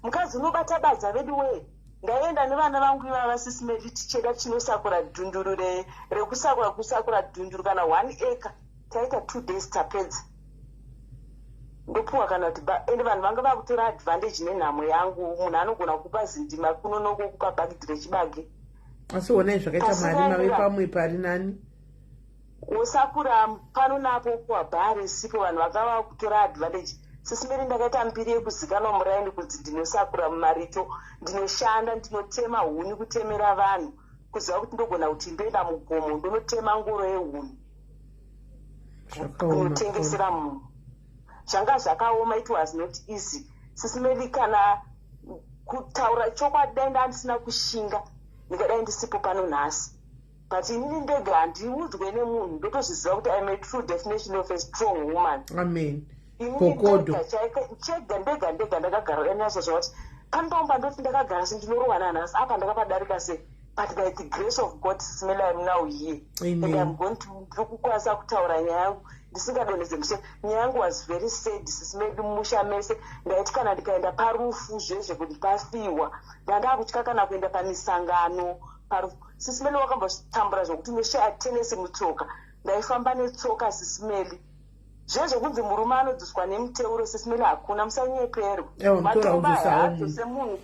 mukadzi unobata badza vedu weye. Ndaenda nevana vangu ivava sisimeli ticheda chinosakura dhunduru rekusakura dhunduru kana 1 acre taita 2 days tapedza. Ndopuwa kana kuti ende vanhu vanga vakutora advantage nenhamo yangu. Munhu anogona kupa zindima kunonoko kupa bhagidhi rechibage. Asi wonai zvakaita mari mave pamwe pari nani usakura pano napo kuwabhare sipo vanhu vakava kutora advantage. Sisimeri ndakaita mbiri yekuzikanwa muraini kuti ndinosakura mumarito ndinoshanda ndinotema huni kutemera vanhu kuziva kuti ndogona kuti ndoenda mugomo ndonotema ngoro yehuni kunotengesera munhu. Zvanga zvakaoma. It was not easy. Sisimeli kana kutaura chokwadi dai ndandisina kushinga ndingadai ndisipo pano nhasi. But inini ndega handiudzwe nemunhu ndotozviziva kuti I'm a true definition of a strong woman. Amen. Inini chega ndega ndakagara nazo zvoti panotomba ndoti ndakagara sendinorohwana nhasi apa ndakapadarika sei. But by the grace of God sisimeli I'm now here. Amen. And I'm going to ndokukwanisa kutaura nyaya yangu ndisingadonhedze musoro. Nyaya yangu was very sad sisimeli mumusha mese. Ndaiti kana ndikaenda parufu zvezve kuti pafiwa ndandakutya kana kuenda pamisangano parufu. Sisimeli wakambotambura zvokuti unoshaya tenesi mutsoka. Ndaifamba netsoka sisimeli zvezve kunzi murume anodziswa nemuteuro sisimeli hakuna musanyeperwa. Matomba haadzosi munhu.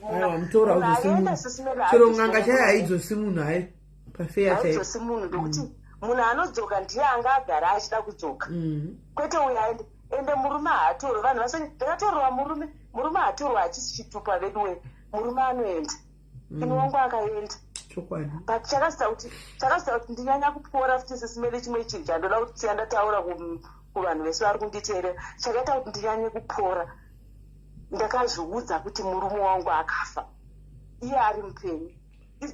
Chero ng'anga chaiye haidzosi munhu hai pafeya chaiye. Haidzosi munhu ndokuti munhu anodzoka ndiye anga agara achida kudzoka. Kwete uyo aende ende murume haatorwa. Vanhu vasati ndakatorwa murume haatorwa achisi chitupa vedu we murume anoenda. Ino wangu akaenda. But chakasita kuti ndinyanya kupora futi sisimeli chimwe chinhu chandoda kuti ndataura kuvanhu vese vari kunditeerera. Chakaita kuti ndinyanye kupora ndakazviudza kuti murume wangu akafa iye ari mupenyu.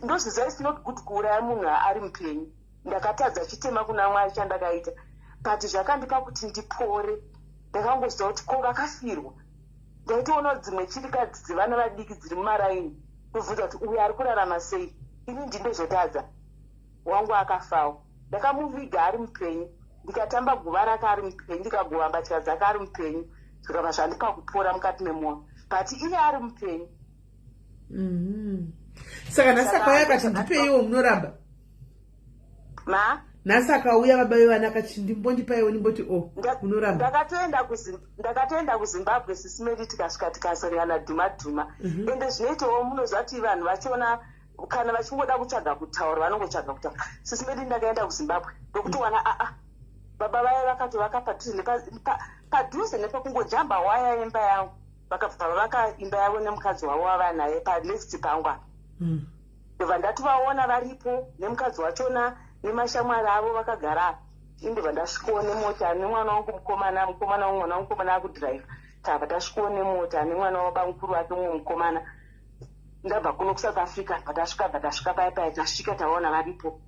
Ndozviziva it's not good kuuraya munhu ari mupenyu. Ndakatadza chitema kuna Mwari chandakaita. But zvakandipa kuti ndipore ndakangoziva kuti ko vakafirwa. Ndaitoona dzimwe chirikadzi dzevana vadiki dziri mumaraini ndobvunza kuti uyu ari kurarama sei. Ini ndindozotadza wangu akafawo. Ndakamuviga ari mupenyu ndikatamba guva rake ari mupenyu ndikagova mbatya dzake ari mupenyu zvikabva zvandipa kupora mukati memwoyo. But iye ari mupenyu. Saka nhasi akauya akati ndipeiwo munoramba. Nhasi akauya baba vevana akati ndimbondipaiwo ndimboti munoramba. Ndakatoenda kuZimbabwe sisimeli tikasvika tikasangana dhuma. Ende zvinoitawo munozvati vanhu vachiona kana vachingoda kutsvaga kutaura vanongotsvaga kutaura. Sisimeli ndakaenda kuZimbabwe ndokuti wana baba vaye vakatovaka padhuze nepekungojamba waya yemba yangu. Vakabva vavaka imba yavo nemukadzi wavo wavanaye paleft pangu. Ndobva ndatovaona varipo nemukadzi wachona nemashamwari avo vakagara. Indobva ndasvikawo nemota nemwana wangu mukomana mwana wangu mukomana akudhiraivha. Tabva tasvikawo nemota nemwana wababa mukuru wake mumwe mukomana. Ndabva kuno kuSouth Africa tasvika paya tasvika taona varipo.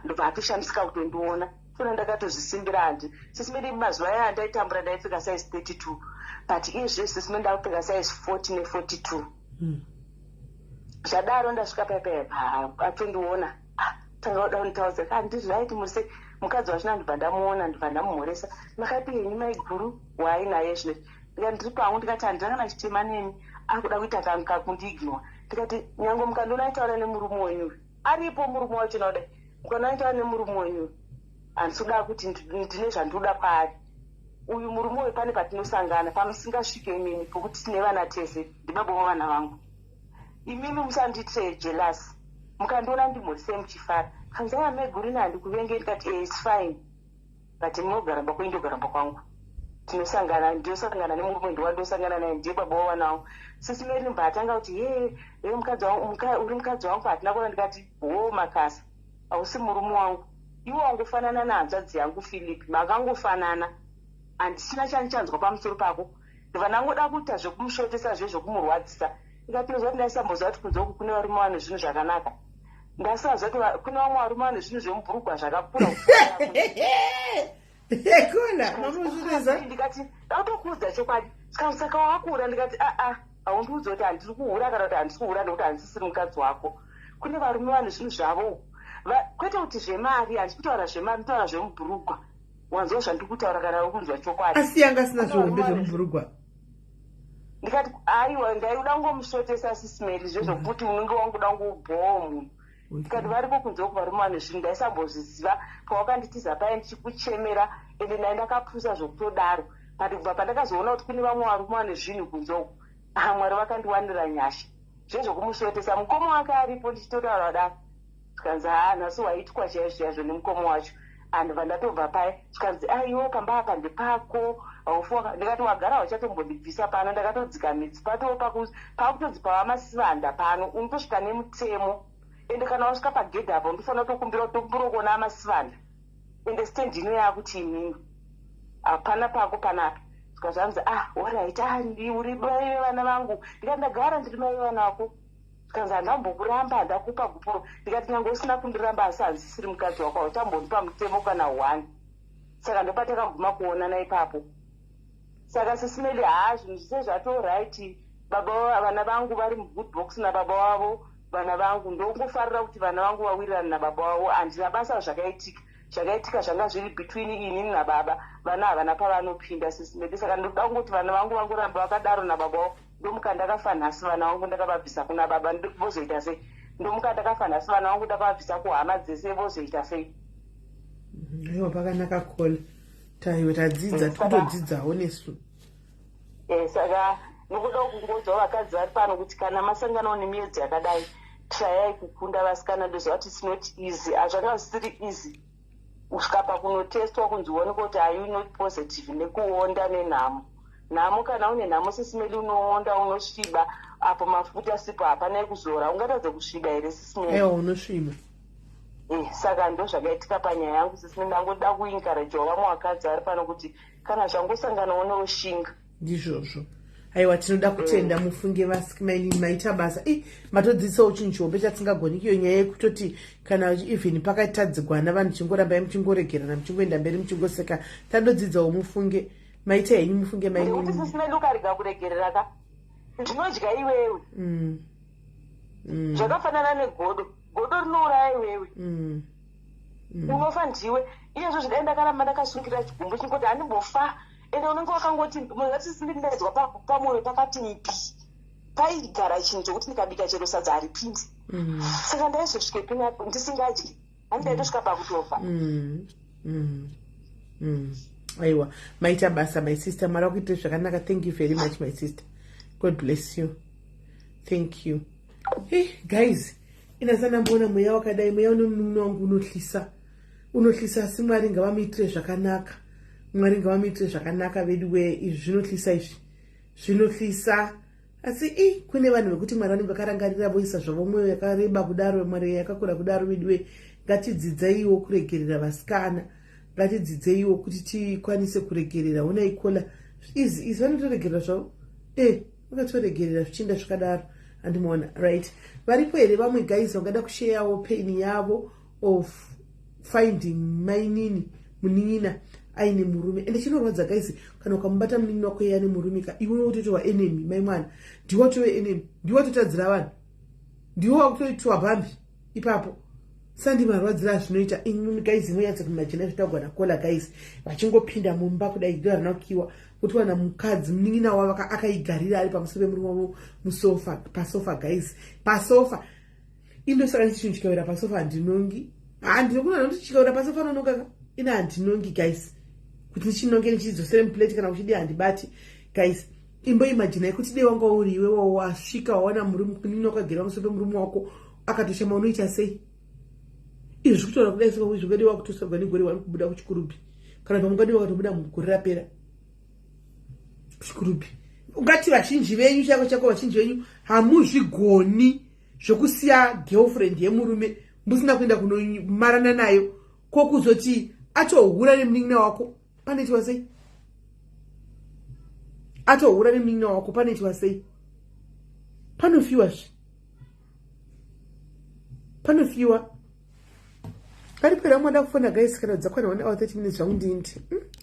Ndobva atoshandisika kutondiona. Kuna ndakatozvisimbira handi. Sisimeli mazuva aya andaitambura ndaipfeka size 32. But izvezvi sisimeli ndakupfeka size 40 ne42. Zvadaro ndasvika paya atondiona. Tanga kuda kunditaudza ndizvaiti mukadzi wachina ndibva ndamuona ndibva ndamumhoresa makati henyu maiguru waainaye zvino ndikati ndiri pangu ndikati handina kana chitema nemi akuda kuita kakundiginwa ndikati nyange mukandiona aitaura nemurume wenyu aripo murume wacho naudai mukandiona aitaura nemurume wenyu handisi kuda kuti ndine zvandiuda paari uyu murume uyu pane patinosangana pamusingasvike imini pokuti tine vana tese ndibaba vana vangu imimi musandiitire jelasi mukandiona ndimhorisei muchifara kanzaya megurina handikuvenge ndikati its fine kati munogaramba kwendogaramba kwangu tinosangana ndosangana nemurume ndiwandosangana naye ndiye baba wavanawo sisi meri mbatanga kuti uri mukadzi wangu hatina kuona ndikati makasa hausi murume wangu iwo wangofanana nehanzvadzi yangu philipi makangofanana handisina chanichanzwa pamusoro pako ndibva ndangoda kuita zvekumushotesa zvezvokumurwadzisa ikapinzwa kuti ndaisamboziva kuti kunze uku kune varume vane zvinhu zvakanaka ndasaziva kuti kune vamwe varume vane zvinhu zvemubhurugwa zvakakura ndikati ndakutokuudza chokwadi saka wakura ndikati haundiudza kuti handiri kuhura kana kuti handisi kuhura nekuti handisisiri mukadzi wako kune varume vane zvinhu zvavo kwete kuti zvemari handisi kutaura zvemari nditaura zvemubhurugwa wanziva zvandiri kutaura kana ukunzwa chokwadi asi yanga asina zvihombe zvemubhurugwa ndikati aiwa ndaiuda ngomushotesa sisimeri zvezvokuti unenge wanguda ngobhowa munhu ndikati varipo kunze uku varume vane zvinhu ndaisambozviziva pawakanditiza paye ndichikuchemera ende ndai ndakapusa zvokutodaro but kubva pandakazoona kuti kune vamwe varume vane zvinhu kunze uku mwari vakandiwanira nyasha zvezvokumushotesa mukoma wake aripo ndichitotaura daro tikanzi nhasi waitwa chaizvo nemukomo wacho andibva ndatobva paye tikanzi iwo pamba apa ndepako haufuwa ndikati wagara wachatombondibvisa pano ndakatodzika midzi pakutodzipa vamasivanda pano unotosvika nemutemo ende kana wasvika pagedhi apo ndofanira kutokumbira kuona amasivanda ende stendi ino yakuti imini hapana pako panapa tikazvanzi orit uri mai vana vangu ndikati ndagara ndiri mai vana vako tikanzi handambokuramba handakupa gupuro ndikati nyange usina kundiramba asi handisisiri mukadzi wako hautambondipa mutemo kana 1 saka ndopatakaguma kuonana ipapo saka sisimeli zvinhu zvise zvatorit vana vangu vari mugood box nababa wavo vana vangu ndongofarira kuti vana vangu vawirirana nababa wavo handina basa zvakaitika zvanga zviri between inini nababa vana havana pavanopinda sisimeli saka ndoda kungoti vana vangu vangoramba vakadaro nababa wavo ndomuka ndakafa nhasi vana vangu ndakavabvisa kuna baba vozoita sei ndomuka ndakafa nhasi vana vangu ndakavabvisa kuhama dzese vozoita sei aiwa pakanaka kola taiwe tadzidza tikutodzidzawo nesu saka nokuda kungodzwa vakadzi vari pano kuti kana masanganawo nemiyedzi yakadai trayai kukunda vasikana ndoziva kuti its not easy hazvanga zvisiri easy kusvika pakunotestwa kunzi uoneka kuti are you not positive nekuonda nenhamo kana une nhamo sisimeli unoonda unosviba apo mafuta sipo hapana ekuzora ungatadze kusviba here sisimeli aiwa unosviba saka ndo zvakaitika panyaya yangu sisimeli ndangoda kuinkarejawo vamwe vakadzi vari pano kuti kana zvangosanganawo neushinga ndizvozvo aiwa tinoda kutenda mufunge vasikamaini maita basa matodzidzisawo chinhu chihombe chatisingagoni kiyo nyaya yekutoti kana even pakatadzigwana vanhu chingorambai muchingoregerana muchingoenda mberi muchingoseka tandodzidzawo mufunge maita henyu mufunge mainikuti sisimeli ukarega kuregerera ka ndinodya iwewe zvakafanana negodo rinouraya iwewe unofa ndiwe iyezvo zvidaenda karamba ndakasungirira chigumbu chingoti handimbofa ende unenge wakangoti munatisimbindaidzwa pamwoyo pakati mpi paigara chinhu chokuti ndikabika chero sadza haripindi saka ndaizosvike pinapo ndisingadyi handidaitosvika pakutofa aiwa maita basa my sister mari wakuitira zvakanaka thank you very much my sister god bless you thank you guys inasanamboona mweya wakadai mweya unomunun'una wangu unohlisa asi mwari ngavamuitire zvakanaka mwari ngavamuitire zvakanaka vedu izvi zvinohlisa zvinohlisa asi kune vanhu vekuti mwari vanenge vakarangarira voisa zvavo mwoyo yakareba kudaro mwari yakakura kudaro vedu ngatidzidzaiwo kuregerera vasikana ngatidzidzeiwo kuti tikwanise kuregerera ona ikola izi vanotoregerera zvavo vakatoregerera zvichienda zvikadaro handimuona right varipo here vamwe guys vangada kusheyawo pain yavo of finding nemuninina aine murume ende chinorwadza guys kana ukamubata muninina wako ane murume ka iwe unotoitwa enemy mai mwana ndiwo tove enemy ndiwo totadzira vanhu ndiwo wakutoitwa bhambi ipapo sandi marwadzira zvinoita imi guys imoyatsa kumajina zvitagwa nakola guys vachingopinda mumba kudai ndo rinokiwa kuti wana mukadzi munin'ina wavo akaigarira ari pamusoro pemurume wavo musofa pasofa guys pasofa indosaka ndichinhu chikawira pasofa handinongi handinokuna kuti chikawira pasofa nononga ina handinongi guys kuti nichinonge nichidzosere muplate kana kuchidi handibati guys imbo imajinai kuti dei wanga uri iwe wasvika waona munin'ina wakagara pamusoro pemurume wako akatoshama unoita sei izvi kutora kudai saka zvingadi wakutosorwa negore wari kubuda kuchikurupi kana pamungadi wakatobuda mugore rapera kuchikurupi ungati vazhinji venyu chako vazhinji venyu hamuzvigoni zvokusiya girlfriend yemurume musina kuenda kunomarana nayo kokuzoti atohura nemunin'ina wako panoitwa sei atohura nemunin'ina wako panoitwa sei panofiwazve panofiwa paripera mwada kufona guys kana dzakwana 1 hour 30 minutes zvangu ndindi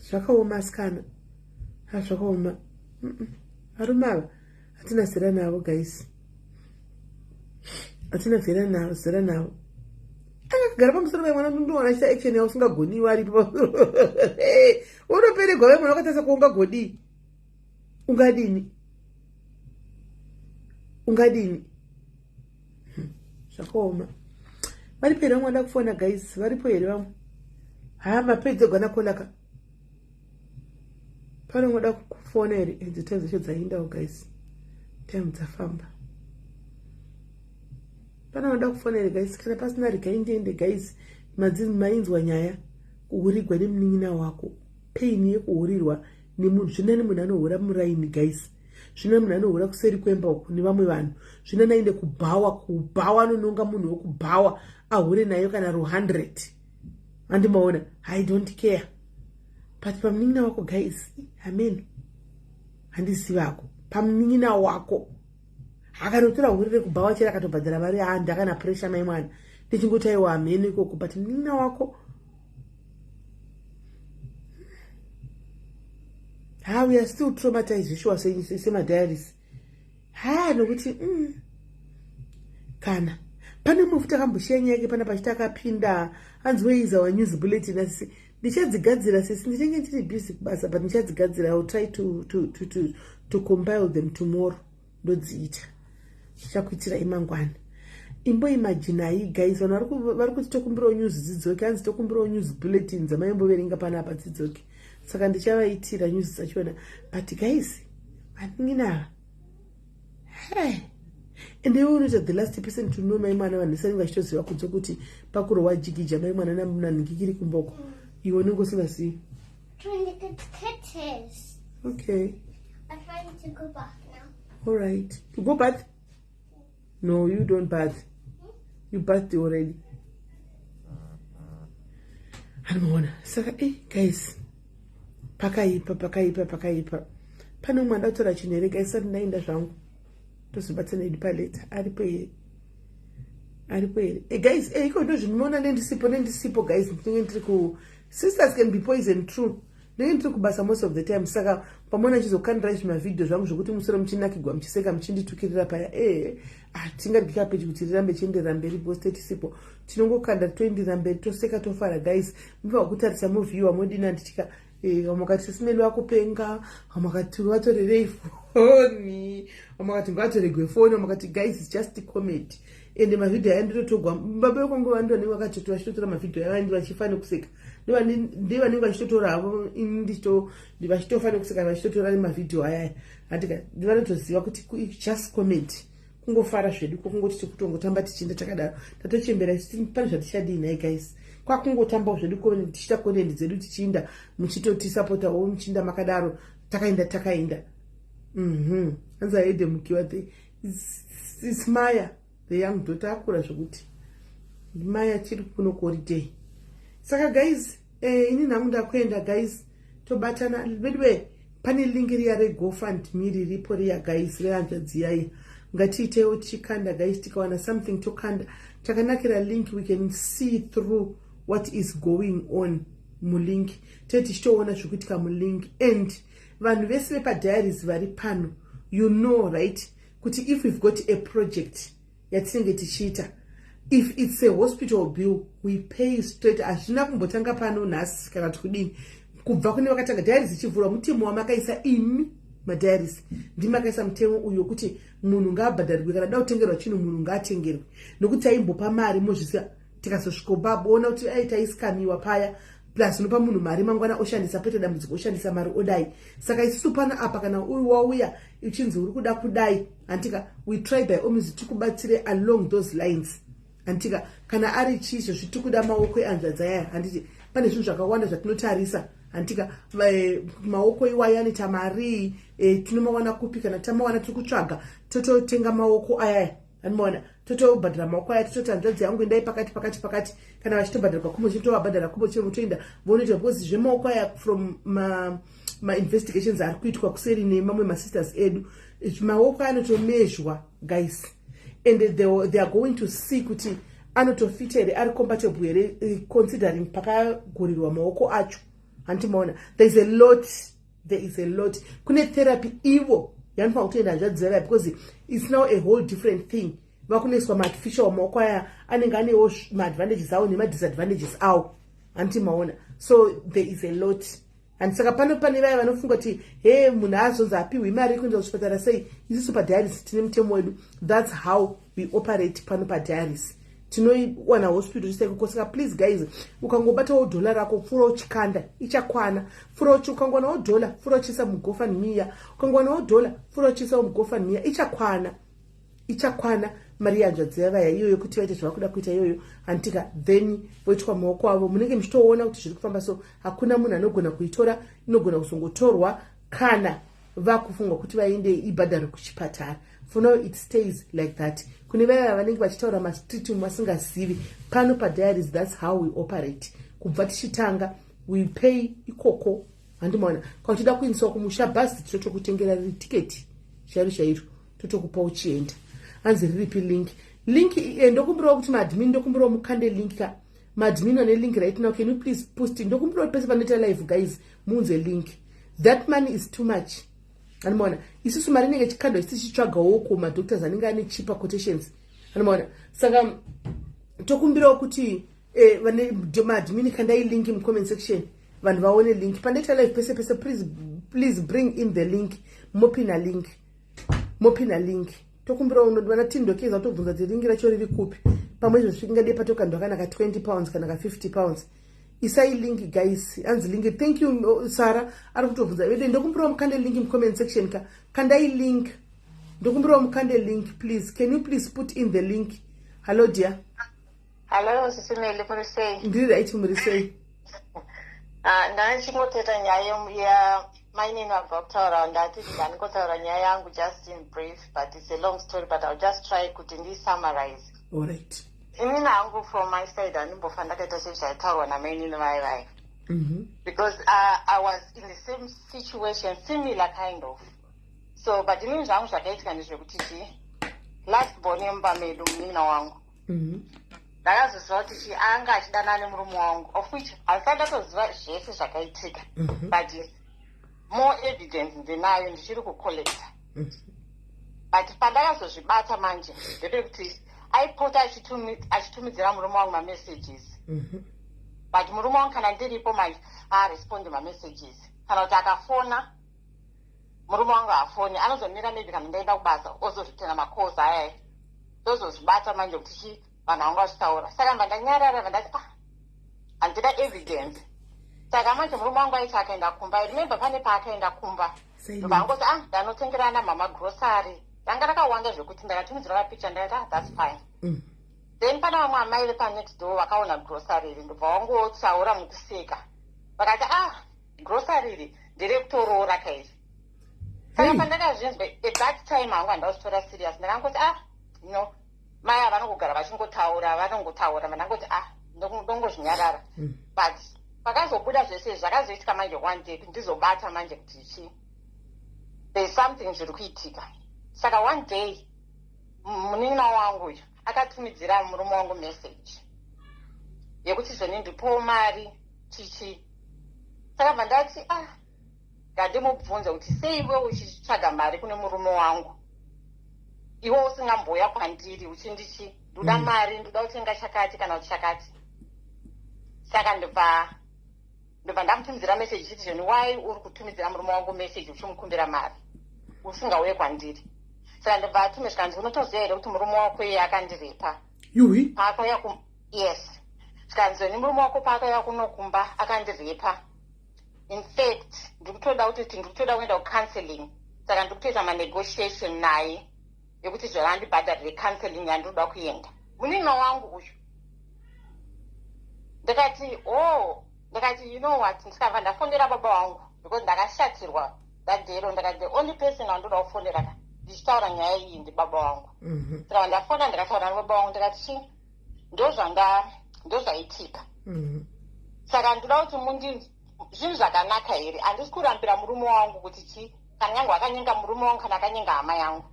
zvakaoma asikana zvakaoma varume ava hatina zera navo guys hatina zera navo akagara pamusoro pemwana ndowana chita action yawo usingagoniwa aripo unoperegwa vemwana wakatarisa kuungagodi ungadini zvakaoma varipo here vamwe vada kufona guys varipo here vamwe mapedzi ogana kolaka pane vamwe vada kufona here idzi time dzacho dzaindawo guys time dzafamba pane vanoda kufona here guys kana pasina rigaindende guys mainzwa nyaya kuhurigwa nemunin'ina wako paini yekuhurirwa nemunhu zvina nemunhu anohura muraini guys zvina munhu anohura kuseri kwemba uku nevamwe vanhu zvina nainde kubhawa anononga munhu wokubhawa ahure nayo kana 100 andimaona I don't care but pamunin'ina wako guys amen handizivako pamunin'ina wako akanotora hurire kubhawa chera akatobhadhara mari ndakana pressure mai mwana ndichingotaiwa ameni ikoko but munin'ina wako we are still traumatized visual semadiaries nokuti kana pane mufuta akamboshiya yake pana pachita akapinda anziweiza wa news bulletin asisi ndichadzigadzira sisi ndichange ndiri busy kubasa but ndichadzigadzira I will try to compile them tomorrow ndodziita ndichakuitira imangwana imbo imajinai guys vanhu vari kuti tokumbirawo news dzidzoke hanzi tokumbirawo news bulletin dzamaimboverenga panapa dzidzoke saka ndichavaitira news dzachona but guys manin'ina ende iwe unoita the last person to know mai mwana vanhu vesani vachitoziva kunze kuti pakurowa jigija mai mwana nanhingikiri kumboko iwe unenge usingazivi okay I'm trying to go bath now. All right. You go bath? No, you don't bath. You bathed already. Hanoona. Saka guys. Pakaipa. Pane umwe andatora chinhu here guys sati ndaenda zvangu. Tozobatsana idi paleta. Aripo here. Guys, iko ndo zvinoona nendisipo guys. Ndinenge ndiri ku sisters can be poison true. Ndenge ndiri kubasa most of the time saka pamona chizokandira zvimavidhio zvangu zvokuti musoro muchinakigwa muchiseka muchinditukirira paya tingadika pechi kuti rirambe chienderera mberi poste tisipo tinongokanda toenderera mberi toseka tofara guys mubva kutarisa movie wamodina nditika wamakati simeli wako penga wamakati watorerei foni wamakati ngatoregwe foni wamakati guys it's just a comedy ende mavidhio aya nditotogwa baba vekongo vandu vanenge vakatoti vachitotora mavidhio yavandi vachifane kuseka ndivanenge vachitotora havo vachitofane kuseka vachitotora nemavidhio aya atika ndivanotoziva kuti just comedy kungofara zvedu kokungoti tikutongotamba tichienda takadaro tatochembera pane zvatichadinai guys kwakungotambawo zvedu tichita konendi dzedu tichiinda muchitotisapotawo muchiinda makadaro takaenda anza aide mukiwa it's Maya the young daughter akura zvokuti Maya chiri kuno holiday saka guys ini nhangu ndakuenda guys tobatana bedwe pane link riya reGoFundMe riripo riya guys rehanzvadzi yai ngatiitewo tichikanda guys tikawana something tokanda chakanakira link we can see through what is going on mulink tichitoona zvokuitika mulink and vanhu vese vepadiaries vari pano you know right kuti if we've got a project yatinenge tichiita if it's a hospital bill we pay straight. Hazvina kumbotanga pano nhasi kana kuti kudini kubva kune vakatanga diaries ichivhurwa. Mutemo wamakaisa imi madiaries ndimakaisa mutemo uyo kuti munhu ngaabhadharirwe kana da kutengerwa chinhu munhu ngaatengerwe, nokuti taimbopa mari mozvisa tikazosvika boona kuti taiskamiwa paya plus unopa munhu mari mangwana oshandisa pete dambudziko oshandisa mari odai. Saka isusu pana apa kana wauya uchinzi uri kuda kudai antika we try by all means tikubatsire along those lines antika kana ari chisho zvitikuda maoko eanzvadza yaya handiti pane zvinhu zvakawanda zvatinotarisa antika maoko iwaya anoita mari tinomawana kupi kana tamawana tiri kutsvaga tototenga maoko ayaya anomaona totobhadhara maoko aya tototi hanzvadzi yangu endai pakati kana vachitobhadharwa kumbo chino tovabhadhara kumbo chino mutoenda vonoita because zvemaoko aya from ma-investigations ari kuitwa kuseri nemamwe masisters edu maoko anotomezhwa guys and they are going to see kuti anotofita here ari compatible here considering pakagurirwa maoko acho. Hantimaona there is a lot kune therapy ivo yanofanira kutoenda hanzvadzi dzava because it's now a whole different thing. Vakunoiswa ma-artificial maoko aya anenge anewo ma-advantages awo nema-disadvantages awo. Hantimaona so there is a lot and saka pane vaya vanofunga kuti he munhu azonzi apiwe mari yekuenda kuchipatara sei. Isusu padiaries tine mutemo wedu. That's how we operate pano padiaries. Tinoiwana hospital chiseko. Saka please guys, ukangobatawo dhola rako fura uchikanda ichakwana. Fura ukangwanawo dhola fura uchisa mugofani ukangwanawo dhola fura uchisa mugofani ichakwana mari yanzvadzi yavaya iyoyo kuti vaite zvavakuda kuita iyoyo antika then voitwa maoko avo. Munenge muchitoona kuti zviri kufamba so hakuna munhu anogona kuitora, inogona kuzongotorwa kana vakufunga kuti vaende ibhadharo kuchipatara. For now it stays like that. Kune vaya vanenge vachitaura mastreet vasingazivi pano padiaries. That's how we operate. Kubva tichitanga we pay ikoko. Handimaona kana uchida kuindisawo kumusha bhazi totokutengera riri tiketi chairo totokupa uchienda. Hanzi riripi link ndokumbirawo kuti maadmin ndokumbirawo mukande link ka maadmin ane link right now. Can you please post ndokumbirawo pese panoita live guys muunze link. That money is too much. Anomaona isusu mari inenge chikandwa tichitsvagawo kumadoctors anenge ane cheaper quotations. Anomaona saka tokumbirawo kuti vane maadmin kandai link mucomment section vanhu vaone link pandaita live pese please bring in the link. Mopina link tokumbirawo vana tindokeza tobvunza kuti link racho riri kupi pamwe zvosvikingade patokandwa kana ka 20 pounds kana ka 50 pounds. Isai link guys, hanzi link. Thank you Sarah ari kutobvunza wede ndokumbirawo mukande link mucomment section ka kandai link ndokumbirawo mukande link please. Can you please put in the link? Hello dear. Hello SIS MELLY muri sei? Ndiri right muri sei? Ndachingoteta nyaya ya mainini wabva kutaura ndati ndikotaura nyaya yangu just in brief but it's a long story but I'll just try kuti summarize. All right. Inini hangu from my side handimbofa ndakaita sezvaitaurwa namainini vai because I was in the same situation, similar kind of. So but inini zvangu zvakaitika ndezvekuti last born yemba medu munina wangu ndakazoziva kuti anga achidana nemurume wangu of which handisati ndatoziva zvese zvakaitika but more evidence ndinayo ndichiri kucollecta but pandakazozvibata manje ndepekuti aipota achitumidzira murume wangu mamessages but murume wangu kana ndiripo manje haarespondi mamessages. Kana kuti akafona murume wangu haafoni anozomira maybe kana ndaenda kubasa ozozvitena makosi ayaya ndozozvibata manje kuti vanhu vangu vachitaura. Saka vandanyarara vandati handida evidence. Saka manje murume wangu aiti akaenda kumba. I remember pane paakaenda kumba ndobangoti ndanotengerana mama grocery ranga rakawanda zvekuti ndakatumidzira mapicha ndakati that's fine. Then pana vamwe amai vepanext door vakaona grocery iri ndobva vangotaura mukuseka vakati grocery iri nderekutorora kairi. Saka pandakazvinzwa at that time hangu handauzitora serious ndakangoti no mai havanongogara vanongotaura vandangoti ndongozvinyarara but pakazobuda zvese zvakazoitika manje one day ndizobata manje kuti there's something zviri kuitika. Saka one day munina wangu uyu akatumidzira murume wangu message yekuti zvoni ndipowo mari chichi. Saka vandati ngandimubvunze kuti sei iwe uchitsvaga mari kune murume wangu iwe usingamboya kwandiri uchindichi ndoda mari ndoda kutenga chakati kana kuti chakati. Saka ndobva ndamutumidzira message chiti zveni why uri kutumidzira murume wangu message uchimukumbira mari usingauye kwandiri. Saka ndobva atume zvikanzi unotoziva here kuti murume wako iye akandirepa paakauya yes zvikanzi ni murume wako paakauya kunokumba akandirepa. In fact ndikutoda kuenda kucounseling. Saka ndikutoita manegotiation naye yekuti zvandibhadharire counseling yandinoda kuenda. Munin'ina wangu uyu ndikati you know what, ndikabva ndafonera baba wangu because ndakashatirwa dadhero. Ndikati the only person wandoda kufonera ndichitaura nyaya iyi ndibaba wangu. Saka ndafona ndikataura nababa wangu ndikati ndozvaitika. Saka ndoda kuti zvinhu zvakanaka here, handisi kurambira murume wangu kuti kana nyange akanyenga murume wangu kana akanyenga hama yangu,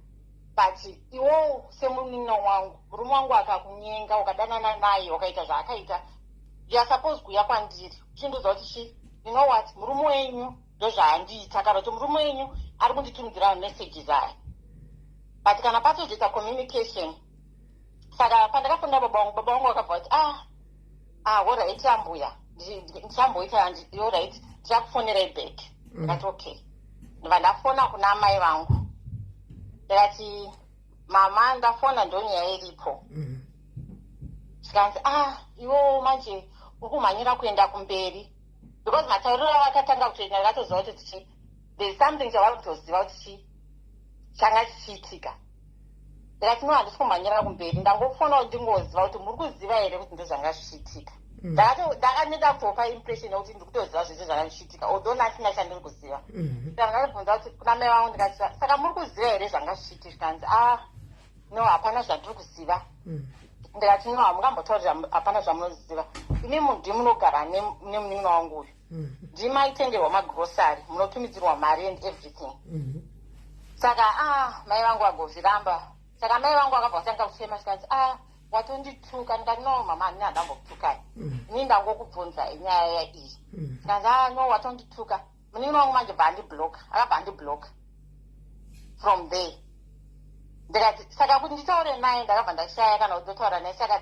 but iwo semunin'ina wangu murume wangu akakunyenga ukadanana naye wakaita zvaakaita, you are supposed kuuya kwandiri uchindiudza kuti you know what, murume wenyu ndozvaandiita kana kuti murume wenyu ari kunditumidzira messages aya, but kana patozoita communication. Saka pandakafonera baba wangu akabva kuti alright ambuya ndichamboita alright ndichakufonerai back. Ndikati okay. Ndibva ndafona kuna amai vangu ndikati mama ndafona ndonyaya iripo. Zvikanzi iwo manje uri kumhanyira kuenda kumberi because matauriro avakatanga kutoita ndakatoziva kuti there's something chavari kutoziva kuti changa chichiitika. Ndikati no handisi kumhanyira kumberi, ndangofona kuti ndingoziva kuti muri kuziva here kuti ndozvanga zvichiitika. Ndakaneta kutopa impression yekuti ndiri kutoziva zvese zvanga zvichiitika although nasina chandiri kuziva. Saka ndakabvunza kuti kuna mai vangu ndikati saka muri kuziva here zvanga zvichiitika. Zvikanzi no hapana zvandiri kuziva. Ndikati no hamungambotaurira hapana zvamunoziva, imi ndimunogara nemunin'ina wangu uyu, ndimaitenderwa magrosari, munotumidzirwa mari and everything. Saka mai vangu agozviramba. Saka mai vangu akabva kutanga kuchema zvikanzi watondituka. Ndikati no mama handina ndambokutukai, ini ndangokubvunza nyaya iyi. Zvikanzi no watondituka. Munin'ina wangu manje akabva andibloka from there. Ndikati saka kuti nditaure naye ndakabva ndashaya kana kutotaura naye. Saka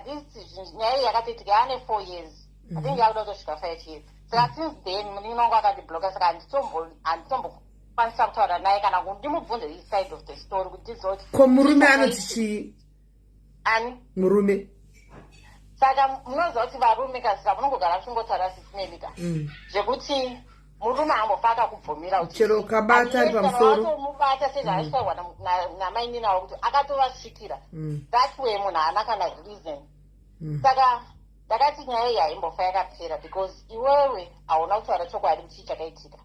nyaya iyi yakatoitika yaane 4 years, atinge yakuda kutosvika 5 years. Saka since then munin'ina wangu akandibloka. Saka handitombokwanisa kutaura naye kana kuti ndimubvunze his side of the story kuti ndizive kuti ko murume anoti chii. Murume saka munoziva kuti varume kasika munongogara muchingotaura sisimelika zvekuti murume ambofa akakubvumira kuti chero ukabata ari pamusoro atomubata sezvaashairwa namaininawo kuti akatovasvikira that way munhu haana kana reason. Saka ndakati nyaya iyi haimbofa yakapera because iwewe hauna kutaura chokwadi kuti chii chakaitika.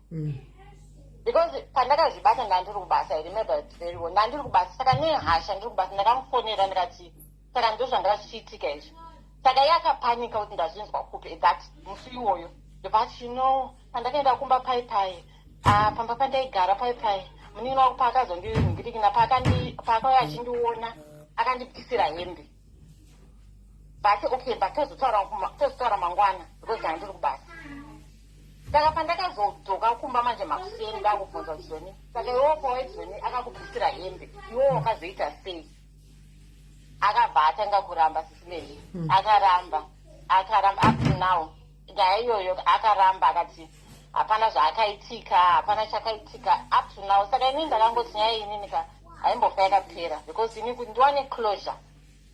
Because pandakazvibata ndandiri kubasa, I remember it very well, ndandiri kubasa. Saka nehasha ndiri kubasa ndakamufonera ndikati saka ndozvanga zvichiitika izvi. Saka iye akapanika kuti ndazvinzwa kupi that musi iwoyo. Ndobati pandakaenda kumba pai pamba pandaigara pai munin'ina wangu paakazondivhingirikina paakauya achindiona akandipisira hembe. But okay, but tozotaura mangwana because ndandiri kubasa. Saka pandakazodzoka kumba manje makuseni ndakubvunza kuti zvoni saka iwopo wedzoni akakupisira hembe iwo wakazoita sei. Akabva atanga kuramba sisimelly. Akaramba up to now nyaya iyoyo akaramba akati hapana zvaakaitika, hapana chakaitika up to now. Saka ini ndakangoti nyaya inini haimbofa yakapera because ini kuti ndiwane closure.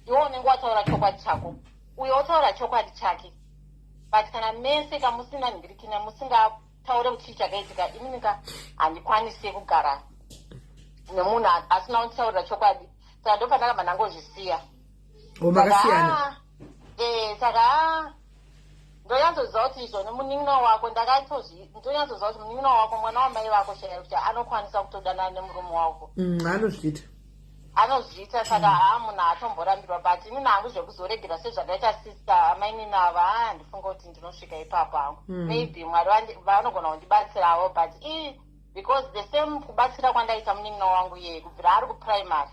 Iwo unenge wataura chokwadi chako, uyo wotaura chokwadi chake, but kana mese kamusina nhingirikina musingataure kuti chii chakaitika, inini handikwanisi kugara nemunhu asina kunditaurira chokwadi. Saka ndo pandakabva ndangozvisiya. Makasiyana. Saka ndonyanzoziva kuti izvo nemunin'ina wako ndonyanzoziva kuti munin'ina wako mwana wamai vako chaivo kuti anokwanisa kutodanana nemurume wako. Anozviita. Saka munhu haatomborambirwa, but ini nangu zvekuzoregera sezvakaita sister amaininava handifunga kuti ndinosvika ipapo hangu. Maybe mwari vanogona kundibatsirawo, but because the same kubatsira kwandaita munin'ina wangu iye kubvira ari kuprimary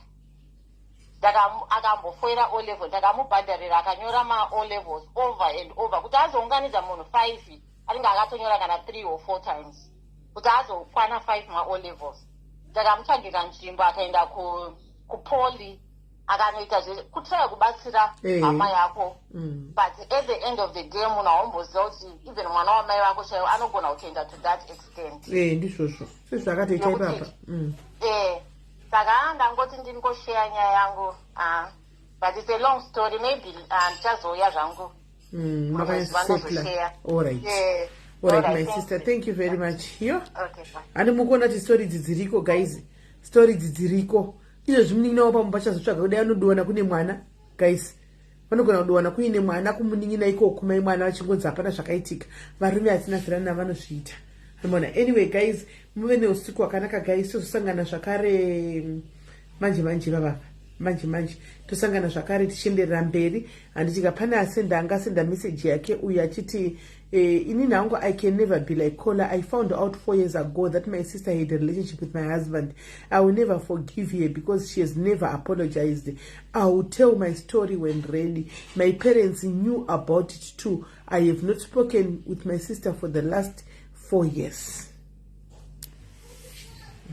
akambofoira O level ndakamubhadharira akanyora ma-O levels over and over kuti azounganidza munhu 5 anenge akatonyora kana 3 or 4 times kuti azokwana 5 ma-O levels. Ndakamutsvagira nzvimbo akaenda kupoli akanoita kutrai kubatsira hama yako but at the end of the day munhu aumboziva kuti even mwana wamai vako chaivo anogona kutoenda to that extent ndizvozvo sezvakatoita ipapa saka ndangoti ndingosheya nyaya yangu but it's a long story maybe ndichazouya zvangu makasesela. Alright, my sister, thank you very much. Yo, and mukuona kuti story dzidziriko guys, story dzidziriko izvo zvimunin'ina wapa mubachazotsvaga kudai anodiwana kune mwana guys, vanogona kudiwana kuine mwana kumunin'ina ikoko mai mwana vachingonzi hapana zvakaitika, varume hatina zvirani navanozviita. Anyway guys, muve neusiku hwakanaka guys. Tozosangana zvakare manje baba, manje tosangana zvakare tichienderera mberi. Handitika pane asenda message yake uyu achiti inini hangu, I can never be like Kola. I found out 4 years ago that my sister had a relationship with my husband. I will never forgive her because she has never apologized. I will tell my story when ready. My parents knew about it too. I have not spoken with my sister for the last 4 years.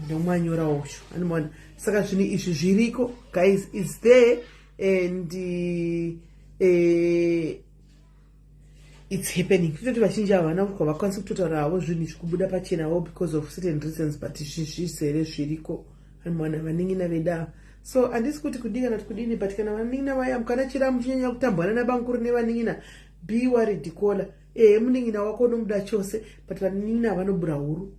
Ndomanyora osho. Animona. Saka zvini izvi zviriko guys, it's there and it's happening. Kutoti vazhinji havana kwavakwanisa kutotaura havo zvinhu zvikubuda pachenavo because of certain reasons, but zvisere zviriko vanhu vanin'ina veda. So handisi kuti kudii kana kudini, but kana vanin'ina vaya mukana chira muchinyanya kutambwana nabankuru nevanin'ina, be worried Kola. Munin'ina wako unomuda chose, but vanin'ina vanobura huru,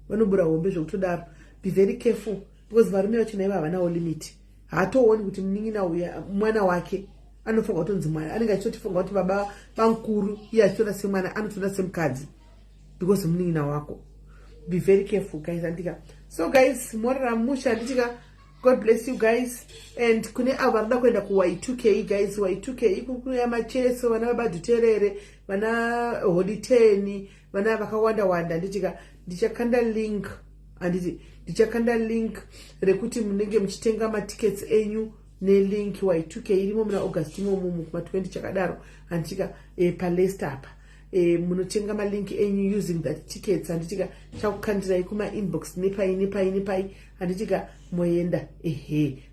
vanobura hombe zvokutodaro. Be very careful because varume vachona ivo havanawo limit. Haatooni kuti munin'ina uya mwana wake anofunga kutonzi mwana, anenge achitotifunga kuti baba bankuru iye achitora semwana anotoda semukadzi because munin'ina wako. Be very careful guys. Andika so guys, morara musha anditika. God bless you guys. And kune avo varida kuenda ku Y2K guys, Y2K ikukuya macheso, vana vabadhuterere, vana holiteni, vana vakawanda nditika ndichakanda link, anditi ndichakanda link rekuti munenge muchitenga matickets enyu nelink Y2K irimo muna August imomo kuma 20 chakadaro anditika palesta apa munotenga malink enyu using that tickets anditika chakukandirai kuma inbox nepai anditika moenda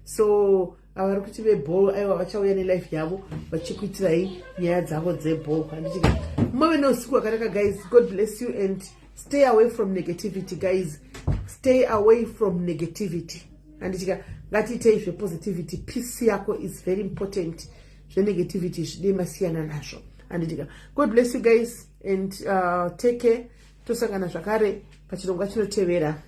so avari kuti veball aiwa vachauya nelife yavo vachikuitirai nyaya dzavo dzeball. Anditika muve neusiku hwakanaka guys. God bless you and stay away from negativity guys. Stay away from negativity. Anditika ngatiitei zvepositivity. Peace yako is very important. Zvenegativity zvide masiyana nazvo. Anditika God bless you guys and take care. Tosangana zvakare pachirongwa chinotevera.